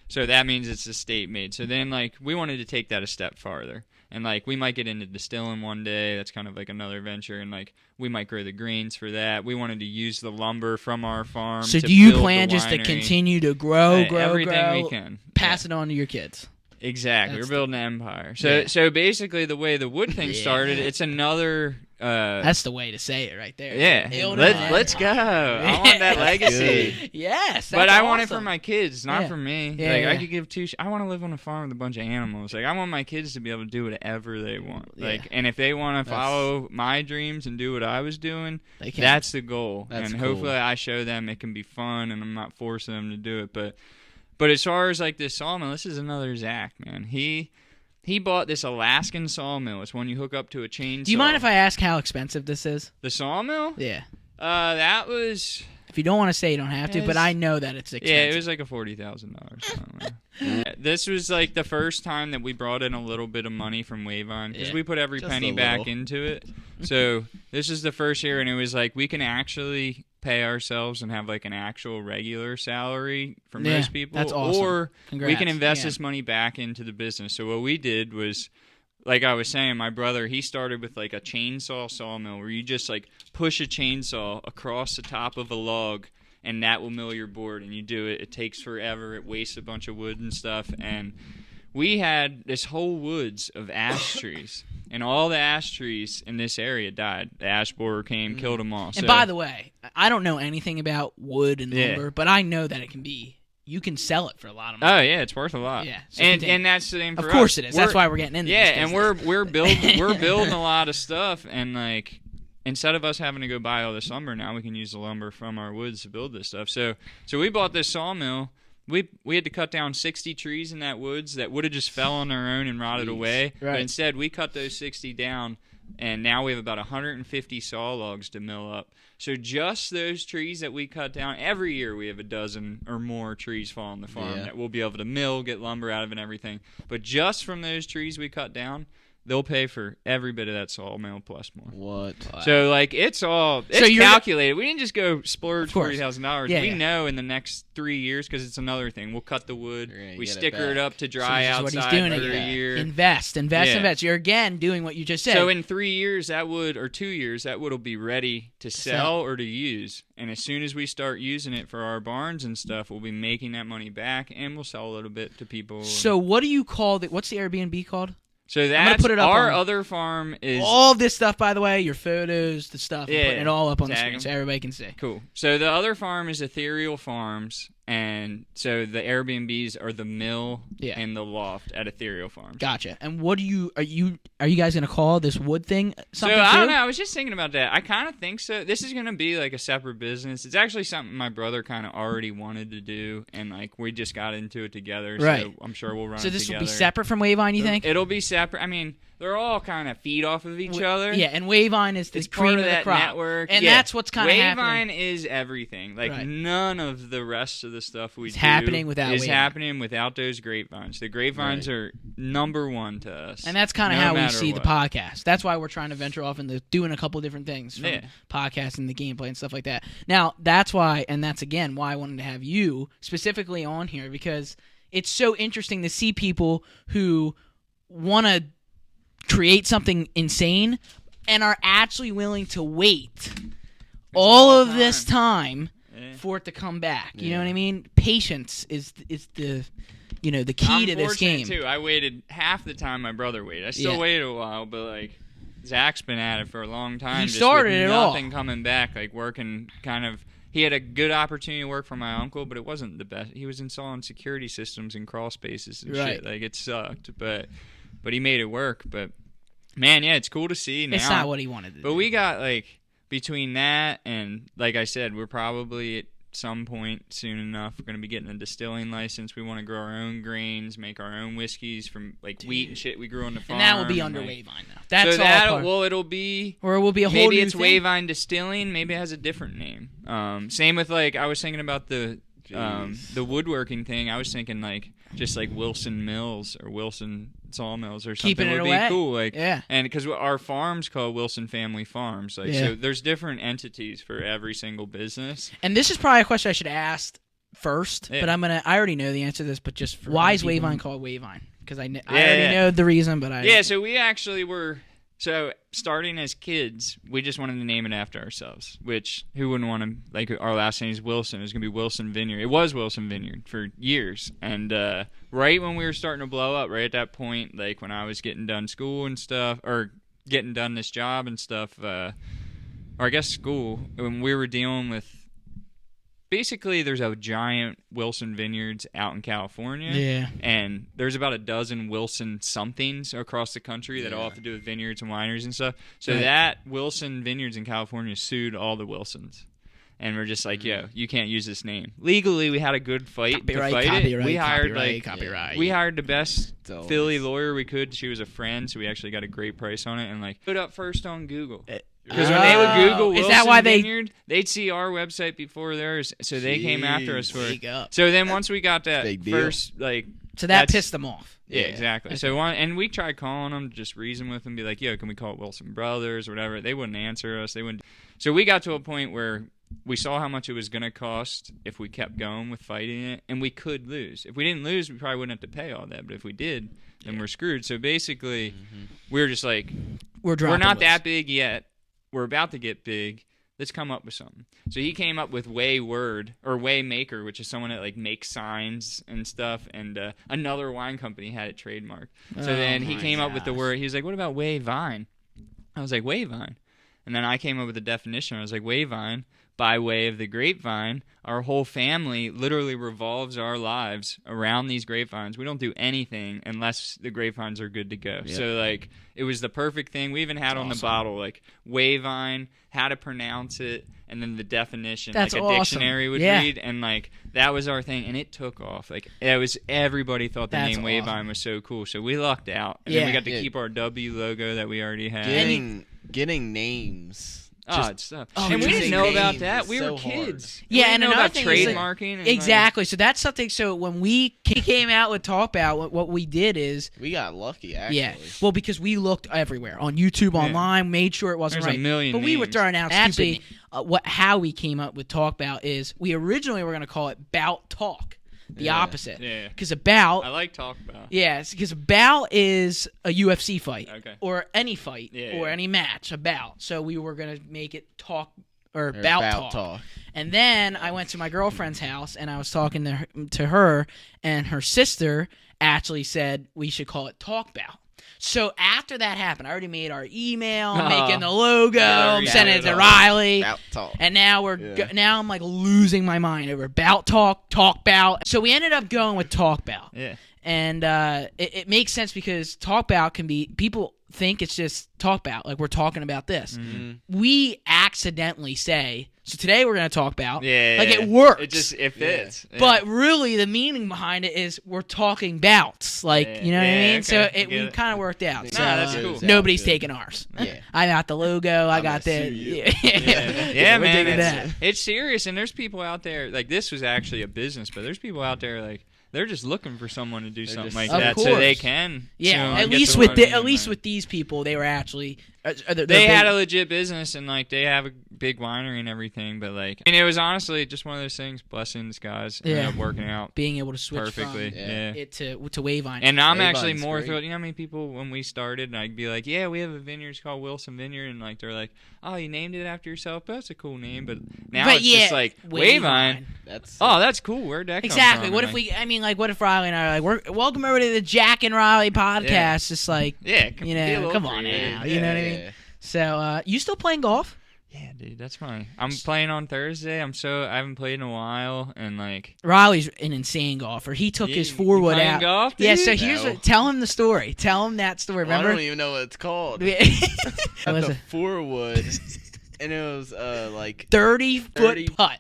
So that means it's estate made. So then like we wanted to take that a step farther. And like we might get into distilling one day. That's kind of like another venture. And like we might grow the grains for that. We wanted to use the lumber from our farm. So do you plan just to continue to grow everything we can, pass it on to your kids? Exactly. We're building an empire. So basically the way the wood thing started, it's another. That's the way to say it right there. Yeah. Let's go. I want that legacy. Yes. But I want it for my kids, not for me. I could give I want to live on a farm with a bunch of animals. Like I want my kids to be able to do whatever they want. Like and if they want to follow my dreams and do what I was doing, that's the goal. And hopefully I show them it can be fun and I'm not forcing them to do it. But as far as like this sawmill, this is another Zach, man. He bought this Alaskan sawmill. It's one you hook up to a chainsaw. Do you mind if I ask how expensive this is? The sawmill? Yeah. That was... If you don't want to say, you don't have to, but I know that it's expensive. Yeah, it was like a $40,000. This was like the first time that we brought in a little bit of money from Wayvine because we put every penny back into it. So this is the first year, and it was like we can actually pay ourselves and have like an actual regular salary for most people. That's awesome. Or we can invest this money back into the business. So what we did was, like I was saying, my brother, he started with like a chainsaw sawmill where you just like push a chainsaw across the top of a log and that will mill your board, and you do it. It takes forever. It wastes a bunch of wood and stuff. And we had this whole woods of ash trees. And all the ash trees in this area died. The ash borer came, killed them all. And by the way, I don't know anything about wood and lumber, but I know that you can sell it for a lot of money. Oh yeah, it's worth a lot. Yeah, so and that's the same for us. Of course it is. That's why we're getting into this. Yeah, and we're building a lot of stuff, and like instead of us having to go buy all this lumber, now we can use the lumber from our woods to build this stuff. So we bought this sawmill. We had to cut down 60 trees in that woods that would have just fell on their own and rotted away. Right. But instead, we cut those 60 down, and now we have about 150 saw logs to mill up. So just those trees that we cut down, every year we have a dozen or more trees fall on the farm that we'll be able to mill, get lumber out of it and everything. But just from those trees we cut down, they'll pay for every bit of that sawmill plus more. What? So like it's calculated. We didn't just go splurge $40,000. We know in the next 3 years, because it's another thing. We'll cut the wood, we sticker it up to dry outside for a year. Invest. You're again doing what you just said. So in 3 years, that wood, or 2 years, that wood will be ready to sell or to use. And as soon as we start using it for our barns and stuff, we'll be making that money back, and we'll sell a little bit to people. So what do you call it? What's the Airbnb called? So that's our other farm is... All of this stuff, by the way, your photos, the stuff, I'm putting it all up on the screen so everybody can see. Cool. So the other farm is Ethereal Farms, and so the Airbnbs are the mill and the loft at Ethereal Farms. Gotcha. And what are you guys going to call this wood thing something So I don't know. I was just thinking about that. I kind of think so. This is going to be like a separate business. It's actually something my brother kind of already wanted to do, and like we just got into it together. Right. So I'm sure we'll run it together. So this will be separate from Wayvine, you think? It'll be separate. I mean, they're all kind of feed off of each other. Yeah, and Wayvine is the cream of the crop. Network. And that's what's kind of happening. Wayvine is everything. Like none of the rest of the stuff we do happening without is happening without those grapevines. The grapevines are number one to us. And that's kind of how we see the podcast. That's why we're trying to venture off into doing a couple different things from podcasting, the gameplay, and stuff like that. Now, that's why, and that's again why I wanted to have you specifically on here, because it's so interesting to see people who want to create something insane and are actually willing to wait all of this time for it to come back. You know what I mean? Patience is the the key to this game. Too. I waited half the time my brother waited. I still waited a while, but like Zach's been at it for a long time. He started it all. Nothing coming back, like working kind of. He had a good opportunity to work for my uncle, but it wasn't the best. He was installing security systems and crawl spaces and shit. Like it sucked, but he made it work. But man, yeah, it's cool to see now. It's not what he wanted to do. But we got like between that and like I said, we're probably at some point soon enough we're going to be getting a distilling license. We want to grow our own grains, make our own whiskeys from like wheat and shit we grew on the farm. And that will be under Wayvine now. That's so all it'll be, or it will be a whole maybe new it's thing. Wayvine Distilling, maybe it has a different name. Same with like I was thinking about the woodworking thing. I was thinking like just like Wilson Mills or Wilson Sawmills or something. Keeping it would away. Be cool. Like, yeah. And because our farm's called Wilson Family Farms. Like, so there's different entities for every single business. And this is probably a question I should ask first, but I already know the answer to this, but just for why is Wayvine called Wayvine? Because I already know the reason, but so we actually were. So, starting as kids, we just wanted to name it after ourselves, which, who wouldn't want to, like, our last name is Wilson. It was going to be Wilson Vineyard. It was Wilson Vineyard for years. And right when we were starting to blow up, right at that point, like, when I was getting done school and stuff, or getting done this job and stuff, or I guess school, when we were dealing with, basically, there's a giant Wilson Vineyards out in California. Yeah. And there's about a dozen Wilson somethings across the country that all have to do with vineyards and wineries and stuff. So that Wilson Vineyards in California sued all the Wilsons. And we're just like, yo, you can't use this name. Legally, we had a good fight to fight it. We hired we hired the best Philly lawyer we could. She was a friend, so we actually got a great price on it and like put up first on Google. Because when they would Google Wilson Vineyard, they'd see our website before theirs, so they came after us for it. So then once we got that first, like... So that pissed them off. Yeah, exactly. So and we tried calling them, just reason with them, be like, yo, can we call it Wilson Brothers or whatever? They wouldn't answer us. They wouldn't. So we got to a point where we saw how much it was going to cost if we kept going with fighting it, and we could lose. If we didn't lose, we probably wouldn't have to pay all that, but if we did, then we're screwed. So basically, we were just like, we're not that big yet. We're about to get big. Let's come up with something. So he came up with Waymaker, which is someone that like makes signs and stuff. And another wine company had it trademarked. So then he came up with the word. He was like, "What about Wayvine?" I was like, "Wayvine." And then I came up with the definition. I was like, "Wayvine, by way of the grapevine, our whole family literally revolves our lives around these grapevines. We don't do anything unless the grapevines are good to go." Yep. So, like, it was the perfect thing. We even had on the bottle, like, Wayvine, how to pronounce it, and then the definition, like a dictionary would read. And, like, that was our thing. And it took off. Like, everybody thought the name Wayvine was so cool. So we lucked out. And then we got to keep our W logo that we already had. Getting names... It's tough. And we didn't know about that. We were kids. Yeah, and another about thing trademarking. Exactly. So that's something. So when we came out with Talk Bout, what we did is we got lucky. Actually, yeah. Well, because we looked everywhere on YouTube, online, made sure it wasn't There's right. a million but we were names. throwing out actually. How we came up with Talk Bout is we originally were going to call it Bout Talk. The opposite. Yeah. Because Bout. I like Talk Bout. Yeah, because Bout is a UFC fight. Okay. Or any fight. Or any match. A bout. So we were going to make it Talk or Bout Talk. And then I went to my girlfriend's house and I was talking to her, and her sister actually said we should call it Talk Bout. So after that happened, I already made our email, making the logo, sending it to Riley, and now now I'm like losing my mind over Bout Talk Bout. So we ended up going with Talk Bout. Yeah, and it makes sense because Talk Bout can be people think it's just talk about like we're talking about this. Mm-hmm. We accidentally say. So today we're going to talk about, it works. It fits. Yeah. But really the meaning behind it is we're talking bouts. Like, you know what I mean? Okay. So we kind of worked out. So, that's cool. Nobody's taking ours. Yeah. I got the logo. I got the... Yeah, man. It's serious. And there's people out there, like this was actually a business, but there's people out there like, they're just looking for someone to do something like that so they can. Yeah, at least with these people, they were actually... they had a legit business and like they have a big winery and everything, but like it was honestly just one of those things. Blessings, guys. Ended up working out, being able to switch perfectly. From it to Wayvine. And I'm actually more thrilled. You know how many people when we started, and I'd be like, "Yeah, we have a vineyard it's called Wilson Vineyard," and like they're like, "Oh, you named it after yourself? But that's a cool name." But now it's just like Wayvine. That's cool. Where'd that come from? What if what if Riley and I are like, welcome over to the Jack and Riley podcast? Just like, come on now. You know what I mean? So, you still playing golf? Yeah, dude, that's fine. I'm playing on Thursday. I haven't played in a while, and like Riley's an insane golfer. He took his 4-wood out. Golf, dude? Yeah, so tell him the story. Tell him that story. Remember? I don't even know what it's called. At the 4-wood, and it was like 30-foot putt.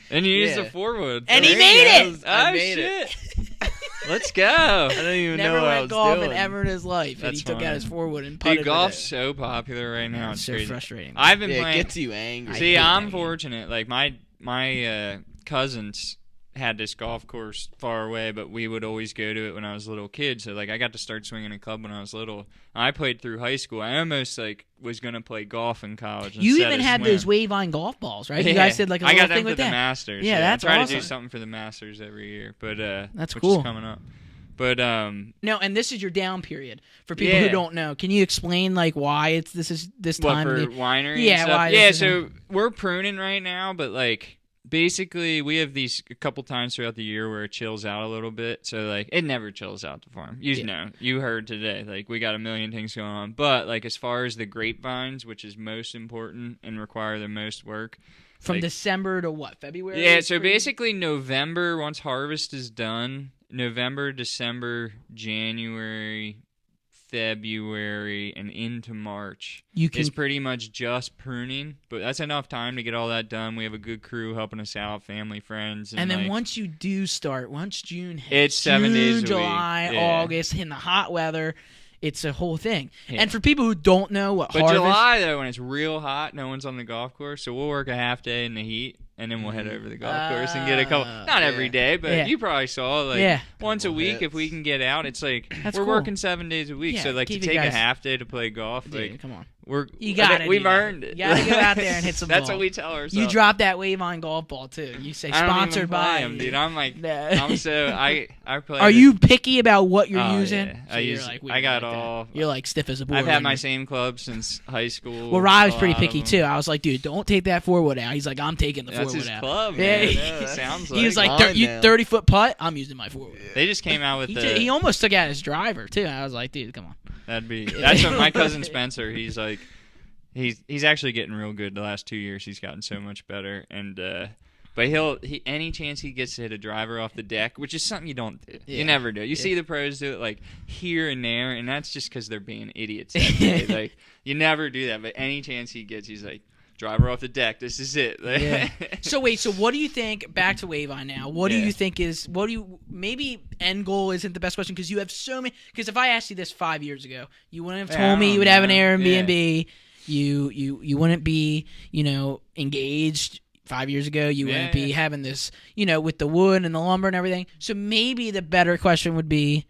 And you used a 4-wood, and he made it. I made it. Let's go. I don't even know what I was doing. Never went golfing ever in his life, and he took out his 4-wood and putted. Dude, golf's so popular right now. It's so crazy. Frustrating. I've been playing. It gets you angry. See, I'm fortunate. Like my cousins had this golf course far away, but we would always go to it when I was a little kid. So like I got to start swinging a club when I was little. I played through high school. I almost like was gonna play golf in college. You even had those Wayvine golf balls, right? Yeah. You guys did like a little thing with that. I got them for the Masters. Yeah, that's awesome. I try to do something for the Masters every year, but that's cool. Which is coming up. But no, and this is your down period for people who don't know. Can you explain like why this time? What, for winery? Yeah, and why? Yeah, so we're pruning right now, but like basically we have these a couple times throughout the year where it chills out a little bit. So like it never chills out the farm. You know, you heard today. Like we got a million things going on, but like as far as the grapevines, which is most important and require the most work. From December to what? February? Yeah, so basically November once harvest is done. November, December, January, February, and into March is pretty much just pruning, but that's enough time to get all that done. We have a good crew helping us out, family, friends. And then once you do start, once June hits, it's 7 days a week. July, August, in the hot weather, it's a whole thing. Yeah. And for people who don't know what harvest... But July, though, when it's real hot, no one's on the golf course, so we'll work a half day in the heat. And then we'll head over to the golf course and get a couple. Not every day, but you probably saw like once a week if we can get out. It's like we're working 7 days a week, so like to take a half day to play golf. Dude, like come on, we've earned it. You gotta go out there and hit some. That's ball. what we tell ourselves. You drop that Wayvine golf ball too. You say sponsored by him, dude. I'm like, I play. Are you picky about what you're using? Yeah. So I got all. You're like stiff as a board. I've had my same club since high school. Well, Rob was pretty picky too. I was like, dude, don't take that 4-wood out. He's like, I'm taking the 4-wood out. That's his club. Yeah, sounds like. He was like, 30-foot putt. I'm using my 4-wood. They just came out with he almost took out his driver too. I was like, dude, come on. That's what my cousin Spencer. He's like, he's actually getting real good. The last 2 years, he's gotten so much better. And but any chance he gets to hit a driver off the deck, which is something you don't do. Yeah. You never do. You see the pros do it like here and there, and that's just because they're being idiots that day. Like you never do that. But any chance he gets, he's like. Driver off the deck. This is it. Yeah. So wait. So what do you think? Back to Wayvine now. What do you think is? Maybe end goal isn't the best question because you have so many. Because if I asked you this 5 years ago, you wouldn't have told me you would have an Airbnb. You wouldn't be, engaged 5 years ago. You wouldn't be having this, with the wood and the lumber and everything. So maybe the better question would be,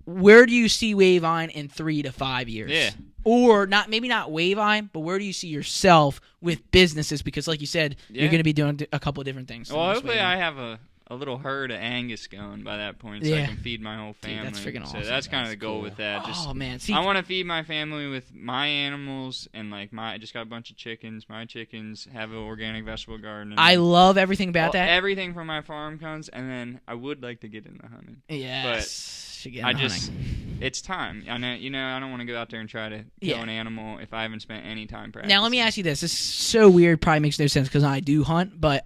where do you see Wayvine in 3 to 5 years? Yeah. Or maybe not Wayvine, but where do you see yourself with businesses? Because like you said, you're going to be doing a couple of different things. Well, hopefully I have a little herd of Angus going by that point, so I can feed my whole family. Dude, that's freaking awesome. So that's kind of the goal with that. Man, I want to feed my family with my animals, and I just got a bunch of chickens. My chickens have an organic vegetable garden. I love everything about that. Everything from my farm comes, and then I would like to get into hunting. Yes. It's time. I know, I don't want to go out there and try to kill an animal if I haven't spent any time practicing. Now, let me ask you this. This is so weird. Probably makes no sense because I do hunt, but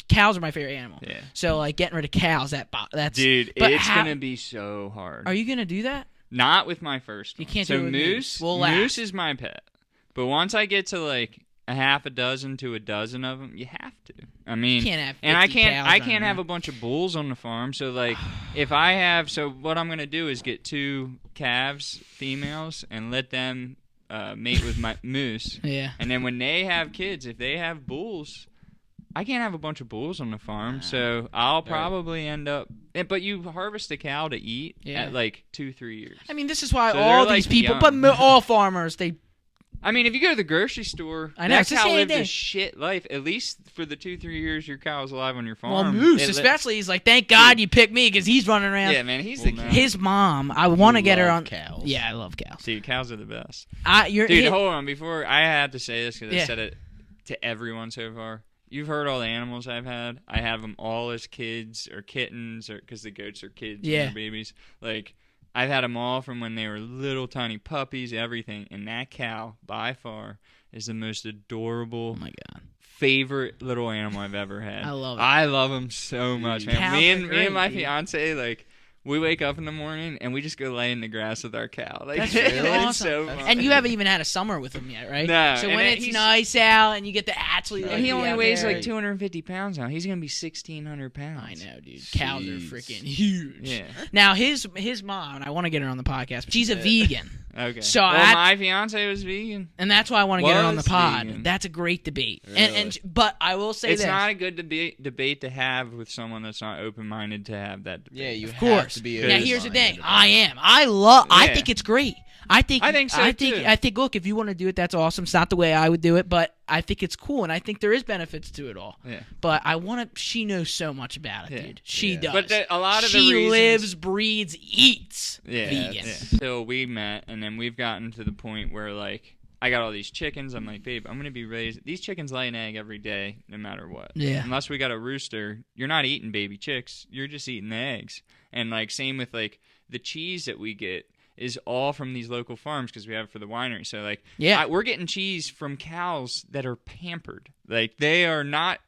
cows are my favorite animal. Yeah. So, getting rid of cows, that's... Dude, it's going to be so hard. Are you going to do that? Not with my first one. You can't do it with moose. Moose is my pet. But once I get to, a half a dozen to a dozen of them, you have to. I mean, you can't have 50 and I can't cows have a bunch of bulls on the farm. So if I have, what I'm gonna do is get 2 calves, females, and let them mate with my moose. Yeah. And then when they have kids, if they have bulls, I can't have a bunch of bulls on the farm. So I'll probably end up. But you harvest a cow to eat at 2-3 years. I mean, this is why all these people, but all farmers, I mean, if you go to the grocery store, that cow lives a shit life. At least for the 2-3 years your cow's alive on your farm. Well, Moose especially, he's like, thank God you picked me because he's running around. Yeah, man, he's the king. His mom, I want to get her on cows. Yeah, I love cows. Dude, cows are the best. Dude, hold on. Before I have to say this because I said it to everyone so far. You've heard all the animals I've had. I have them all as kids or kittens, or because the goats are kids and they're babies. I've had them all from when they were little tiny puppies, everything. And that cow, by far, is the most adorable, favorite little animal I've ever had. I love it. I love them so much, man. Me and my fiance, we wake up in the morning and we just go lay in the grass with our cow. That's really awesome. So fun. And you haven't even had a summer with him yet, right? No. So when it's nice out and you get to actually, and he only weighs 250 pounds now. He's gonna be 1,600 pounds. I know, dude. Cows are freaking huge. Yeah. Now his mom, and I want to get her on the podcast. She's a vegan. Okay. So my fiance was vegan, and that's why I want to get her on the pod. Vegan. That's a great debate. Really? But I will say it's not a good debate to have with someone that's not open-minded to have that debate. Yeah, you of have course. to be. Now here's the thing. I am. I think it's great. I think so too. I think. Look, if you want to do it, that's awesome. It's not the way I would do it, but I think it's cool, and I think there is benefits to it all. Yeah. But I want to. She knows so much about it, dude. She does. But a lot of she lives, breathes, eats vegan. Yeah. So we met, and then we've gotten to the point where I got all these chickens. I'm like, babe, I'm gonna be raising these chickens lay an egg every day, no matter what. Yeah. Unless we got a rooster, you're not eating baby chicks. You're just eating the eggs. And same with the cheese that we get is all from these local farms because we have it for the winery. So we're getting cheese from cows that are pampered. They are not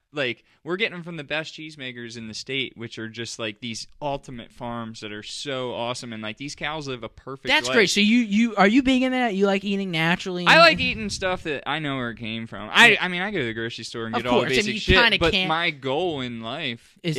we're getting them from the best cheesemakers in the state, which are just these ultimate farms that are so awesome. And these cows live a perfect life. That's great. So you are you big in that? You like eating naturally? I like eating stuff that I know where it came from. I mean, I go to the grocery store and get all the basic shit. But my goal in life is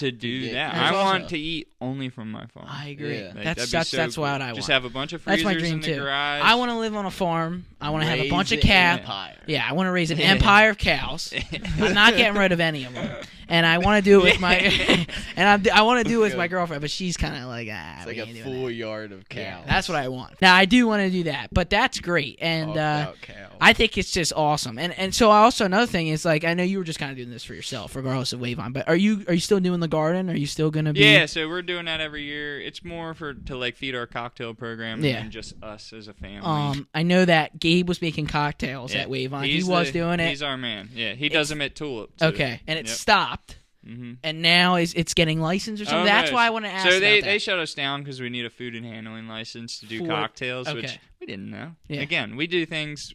to do that. I want to eat only from my farm. I agree. Yeah. That's what I want. Just have a bunch of freezers that's my dream in the too. garage. I want to live on a farm. I want to have a bunch of cows. Yeah, I want to raise an empire of cows. I'm not getting rid of any of them. And I want to do it with my I want to do it with my girlfriend, but she's kind of it's like a full yard of cows. Yeah, that's what I want. Now I do want to do that, but that's great, and I think it's just awesome. And so also another thing is I know you were just kind of doing this for yourself, regardless of Wayvine. But are you still doing the garden? Are you still gonna be? Yeah, so we're doing that every year. It's more to feed our cocktail program than just us as a family. I know that Gabe was making cocktails at Wayvine. He was doing it. He's our man. Yeah, he does them at Tulip. Too. Okay, and it stopped. Mm-hmm. And now it's getting licensed or something. That's why I want to ask. So they shut us down because we need a food and handling license to do cocktails, which we didn't know. Yeah. Again, we do things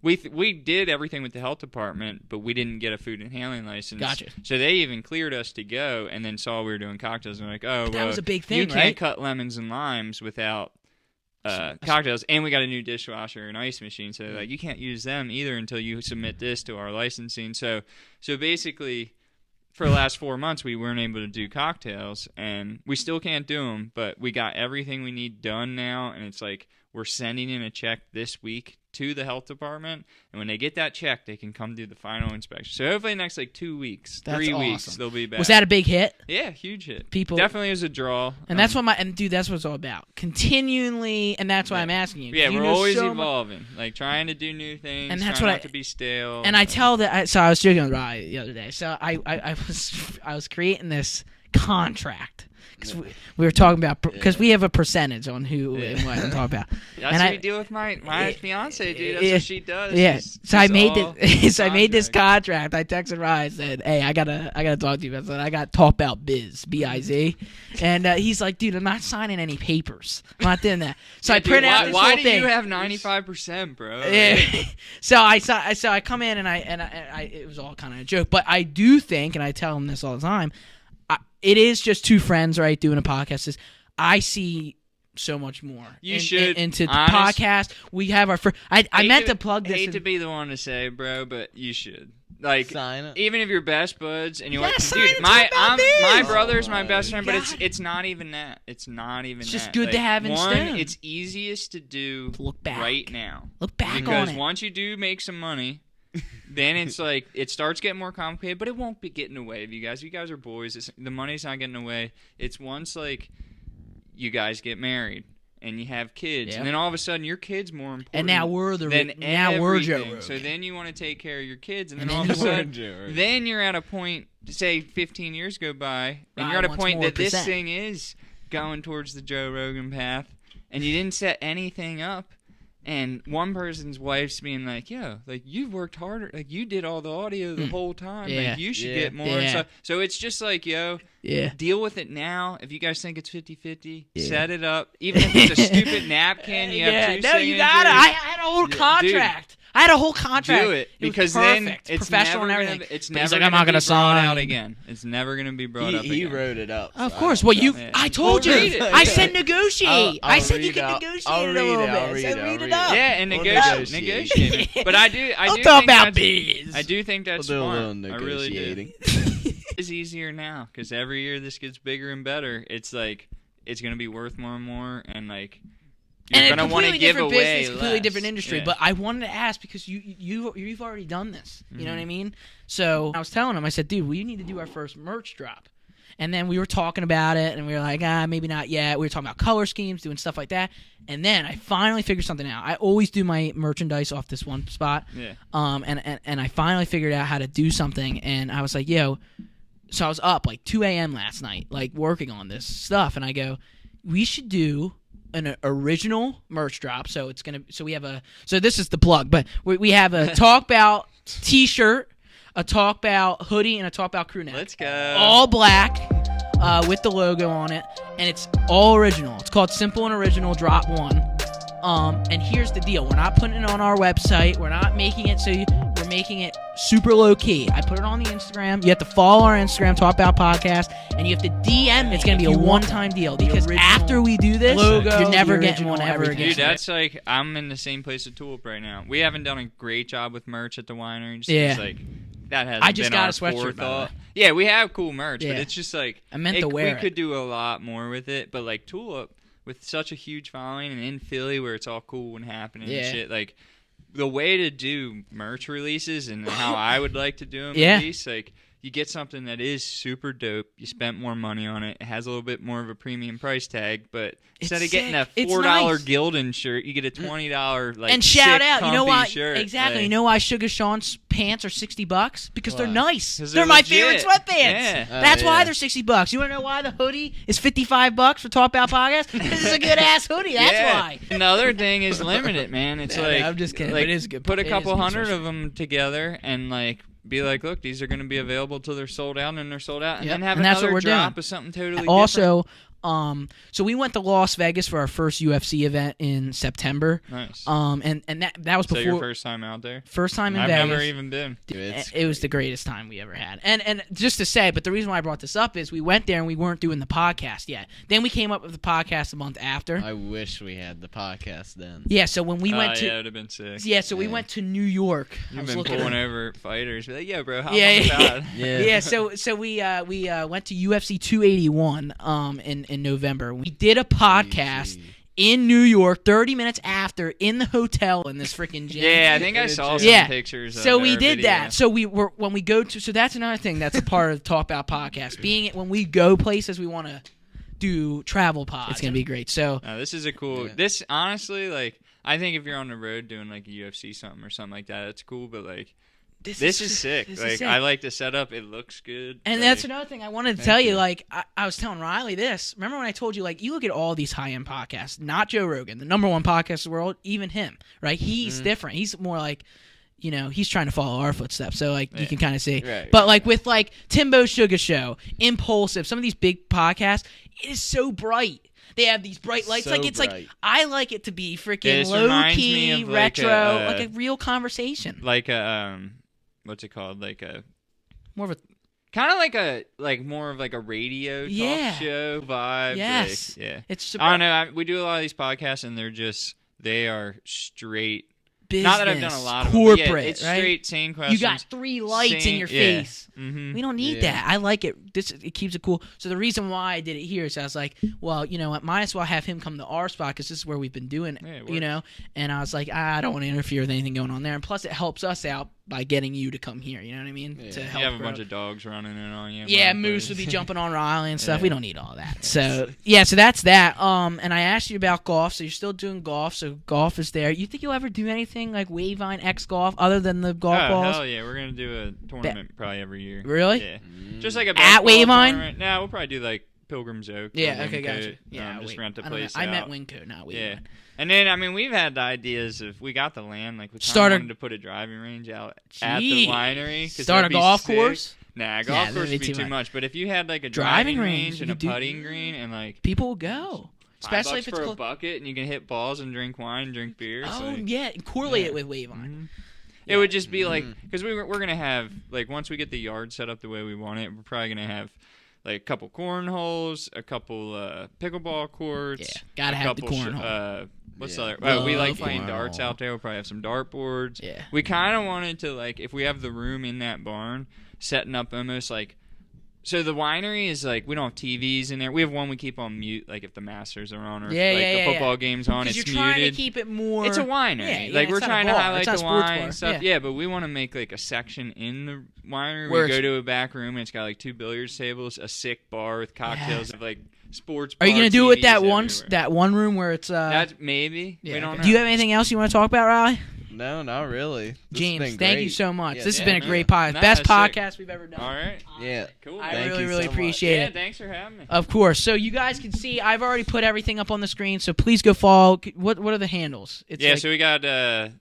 we did everything with the health department, but we didn't get a food and handling license. Gotcha. So they even cleared us to go, and then saw we were doing cocktails, and that was a big thing. You can't cut lemons and limes without cocktails, and we got a new dishwasher and ice machine, so you can't use them either until you submit this to our licensing. So basically, for the last 4 months, we weren't able to do cocktails, and we still can't do them, but we got everything we need done now, and it's we're sending in a check this week to the health department, and when they get that check, they can come do the final inspection. So hopefully next 2 weeks, 3 weeks, they'll be back. Was that a big hit? Yeah, huge hit. People definitely is a draw. And that's what that's what it's all about. Continually, and that's why I'm asking you. Yeah, we're always evolving, like trying to do new things, and that's not to be stale. And I tell that. So I was joking with Rye the other day. So I was creating this contract. Because we were talking about, because we have a percentage on who and what I'm talking about. That's what we deal with my fiance, dude. That's what she does. Yeah. So I made this contract. I texted Ryan and said, "Hey, I gotta talk to you." I said, "I got Talk Bout Biz, B-I-Z," and he's like, "Dude, I'm not signing any papers. I'm not doing that." So I print out this why whole thing. You have 95%, bro? Yeah. So I come in and I it was all kind of a joke, but I do think, and I tell him this all the time. It is just two friends, right, doing a podcast. I see so much more. Into the podcast. We have our first. I meant to plug this. I hate to be the one to say, bro, but you should. Like, sign it. Even if you're best buds and you're dude, my brother's my best friend, but it's not even that. It's not even that. It's just good to have in stone. It's easiest to do look back right now. Look back on it. Because once you do make some money, then it's like it starts getting more complicated, but it won't be getting away of you guys. You guys are boys. The money's not getting away. It's once like you guys get married and you have kids, and then all of a sudden your kid's more important. And now we're Joe Rogan. So then you want to take care of your kids, and then all of a sudden, then you're at a point. Say 15 years go by, and you're at a point that this thing is going towards the Joe Rogan path, and you didn't set anything up. And one person's wife's being like, "Yo, like you've worked harder, like you did all the audio the whole time, like you should get more." So it's just like, deal with it now. If you guys think it's 50-50, set it up. Even if it's a stupid napkin, you have two signatures. You got it. I had a whole contract. Dude, I had a whole contract. Do it because then it's professional and everything. It's never going to be brought out again. It's never going to be brought up again. He wrote it up. Of course. Well, I told you. I said negotiate. I said you can negotiate a little bit. Read it up. Yeah, and negotiate. But I do. Don't talk about biz. I do think that's smart. I really do. It's easier now because every year this gets bigger and better. It's like it's going to be worth more and more, and like. You're going to want to give away business, completely different industry. But I wanted to ask because you've already done this. You know what I mean? So I was telling him, I said, dude, we need to do our first merch drop. And then we were talking about it, and we were like, maybe not yet. We were talking about color schemes, doing stuff like that. And then I finally figured something out. I always do my merchandise off this one spot. Yeah. And I finally figured out how to do something. And I was like, so I was up like 2 a.m. last night, like working on this stuff. And I go, we should do an original merch drop. So this is the plug, but we have a Talk Bout t-shirt, a Talk Bout hoodie, and a Talk Bout crew neck. Let's go. All black with the logo on it, and it's all original. It's called Simple and Original Drop 1. And here's the deal. We're not putting it on our website. We're not making it we're making it super low key. I put it on the Instagram. You have to follow our Instagram, Talk Bout Podcast, and you have to DM. It's going to be a one-time deal because after we do this, you're never getting one ever again. Dude, that's like I'm in the same place with Tulip right now. We haven't done a great job with merch at the winery. It's like that hasn't I just been got our a sweatshirt. Forethought. Yeah, we have cool merch, but it's just like I meant to wear it. We could do a lot more with it, but like Tulip with such a huge following and in Philly where it's all cool and happening and shit, like the way to do merch releases and how I would like to do them at least, like you get something that is super dope. You spent more money on it. It has a little bit more of a premium price tag, but instead of getting a $4 Gildan shirt, you get a $20 like and shout out. You know why? Shirt. Exactly. Like, you know why Sugar Sean's pants are $60? Because they're nice. They're my favorite sweatpants. Yeah. That's why they're $60. You want to know why the hoodie is $55 for Talk Bout Podcast? This is a good ass hoodie. That's why. And the other thing is limited, man. It's like I'm just kidding. Like, it is good. Put a couple hundred of them together and like. Be like, look, these are going to be available till they're sold out, and then they're sold out, and then have another drop of something totally different. Also, so we went to Las Vegas for our first UFC event in September. Nice. And that was before your first time out there. First time in Vegas. I've never even been. It was the greatest time we ever had. And just to say, but the reason why I brought this up is we went there and we weren't doing the podcast yet. Then we came up with the podcast a month after. I wish we had the podcast then. Yeah. So when we went to, it would have been sick. Yeah. So we went to New York. You've been pulling over fighters. Be like, yeah, bro. How about Yeah. So we went to UFC 281 in November. We did a podcast in New York 30 minutes after in the hotel in this freaking gym. Yeah, I think I saw some pictures. So we did that. So when we go to, so that's another thing that's a part of the Talk Bout podcast. Being when we go places, we want to do travel pods. It's gonna be great. So this is a cool. Yeah. This honestly, like, I think if you're on the road doing like a UFC something or something like that, it's cool. But like, this is sick. Like, I like the setup. It looks good. And like, that's another thing I wanted to tell you. Like, I was telling Riley this. Remember when I told you, like, you look at all these high-end podcasts, not Joe Rogan, the #1 podcast in the world, even him, right? He's different. He's more like, you know, he's trying to follow our footsteps. So, like, you can kind of see. Right, but, like, with, like, Timbo's Sugar Show, Impulsive, some of these big podcasts, it is so bright. They have these bright lights. So like, it's bright. like, I like it to be freaking reminds me low-key, of, like, retro, like a real conversation. like a what's it called? Like a More of a kind of like more of like a radio talk show vibe. Yes. Like, yeah. It's I don't know. We do a lot of these podcasts, and they are straight. business. Not that I've done a lot of corporate, them. But yeah, it's right? straight same questions. You got 3 lights in your face. Mm-hmm. We don't need that. I like it. It keeps it cool. So the reason why I did it here is I was like, well, you know what? Might as well have him come to our spot because this is where we've been doing it, you know? And I was like, I don't want to interfere with anything going on there. And plus, it helps us out by getting you to come here. You know what I mean? Yeah. To help You have a grow. bunch of dogs running in on you. Yeah, Moose would be jumping on Riley and stuff. Yeah. We don't need all that. So so that's that. And I asked you about golf. So you're still doing golf. So golf is there. You think you'll ever do anything like Wayvine X golf other than the golf balls? Hell yeah, we're gonna do a tournament probably every year. Really? Yeah. Just like a At baseball Wayvine? tournament. No, we'll probably do like Pilgrim's Oak. Yeah. or Okay. Wingcoat, Gotcha. Yeah. just rent the I don't know. place I out. meant Wingcoat, not Wayvine. Yeah. And then, I mean, we've had the ideas of, we got the land, like, we Start a- wanted to put a driving range out at the winery. 'cause Start a that'd be golf sick. course? Nah, golf course that'd would be be too too much. But if you had, like, a Driving driving range, range and you a could do- putting green and, like, People will go. Especially if $5 it's for close. a bucket and you can hit balls and drink wine, drink beer. Oh, so, yeah. And correlate it with Wayvine. It would just be like, because we're going to have, like, once we get the yard set up the way we want it, we're probably going to have, like, a couple cornholes, a couple pickleball courts. Yeah, gotta have the cornhole. What's Yeah. the other? We like Love playing darts cornhole. out there. We'll probably have some dart boards. Yeah. We kind of wanted to, like, if we have the room in that barn, setting up almost like, so the winery is like, we don't have TVs in there. We have one we keep on mute, like if the Masters are on or if the football game's on, it's Because muted. you're trying to keep it more. It's a winery. Yeah, like it's we're not a trying to bar. highlight It's not the a sports wine bar. and stuff. Yeah. Yeah, but we want to make like a section in the winery. Where We go it's- to a back room and it's got like 2 billiards tables, a sick bar with cocktails of like sports. Are you gonna do it with that TVs everywhere. one room where it's That's maybe. yeah, We don't know. Do you have anything else you want to talk about, Riley? No, not really. This has James, been thank great. you so much. Yeah, this has yeah, been a man. great podcast. Nah, Best that's sick. podcast we've ever done. All right. Yeah. Cool. I Thank really, you really so much. appreciate Yeah, it. thanks for having me. Of course. So you guys can see, I've already put everything up on the screen. So please go follow. What are the handles? It's Yeah, like, so we got at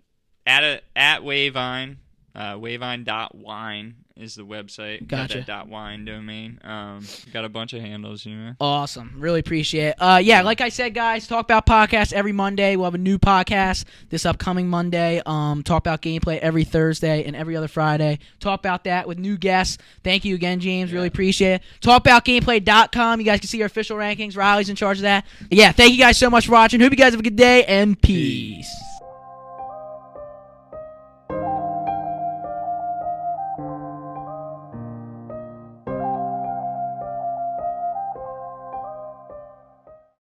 Wayvine, Wayvine.wine is the website. Gotcha. Got that .wine domain. Got a bunch of handles, you know. Awesome. Really appreciate it. Yeah, like I said, guys, Talk About Podcast every Monday. We'll have a new podcast this upcoming Monday. Talk About Gameplay every Thursday and every other Friday. Talk About That with new guests. Thank you again, James. Really appreciate it. TalkAboutGameplay.com. You guys can see our official rankings. Riley's in charge of that. Yeah, thank you guys so much for watching. Hope you guys have a good day, and peace.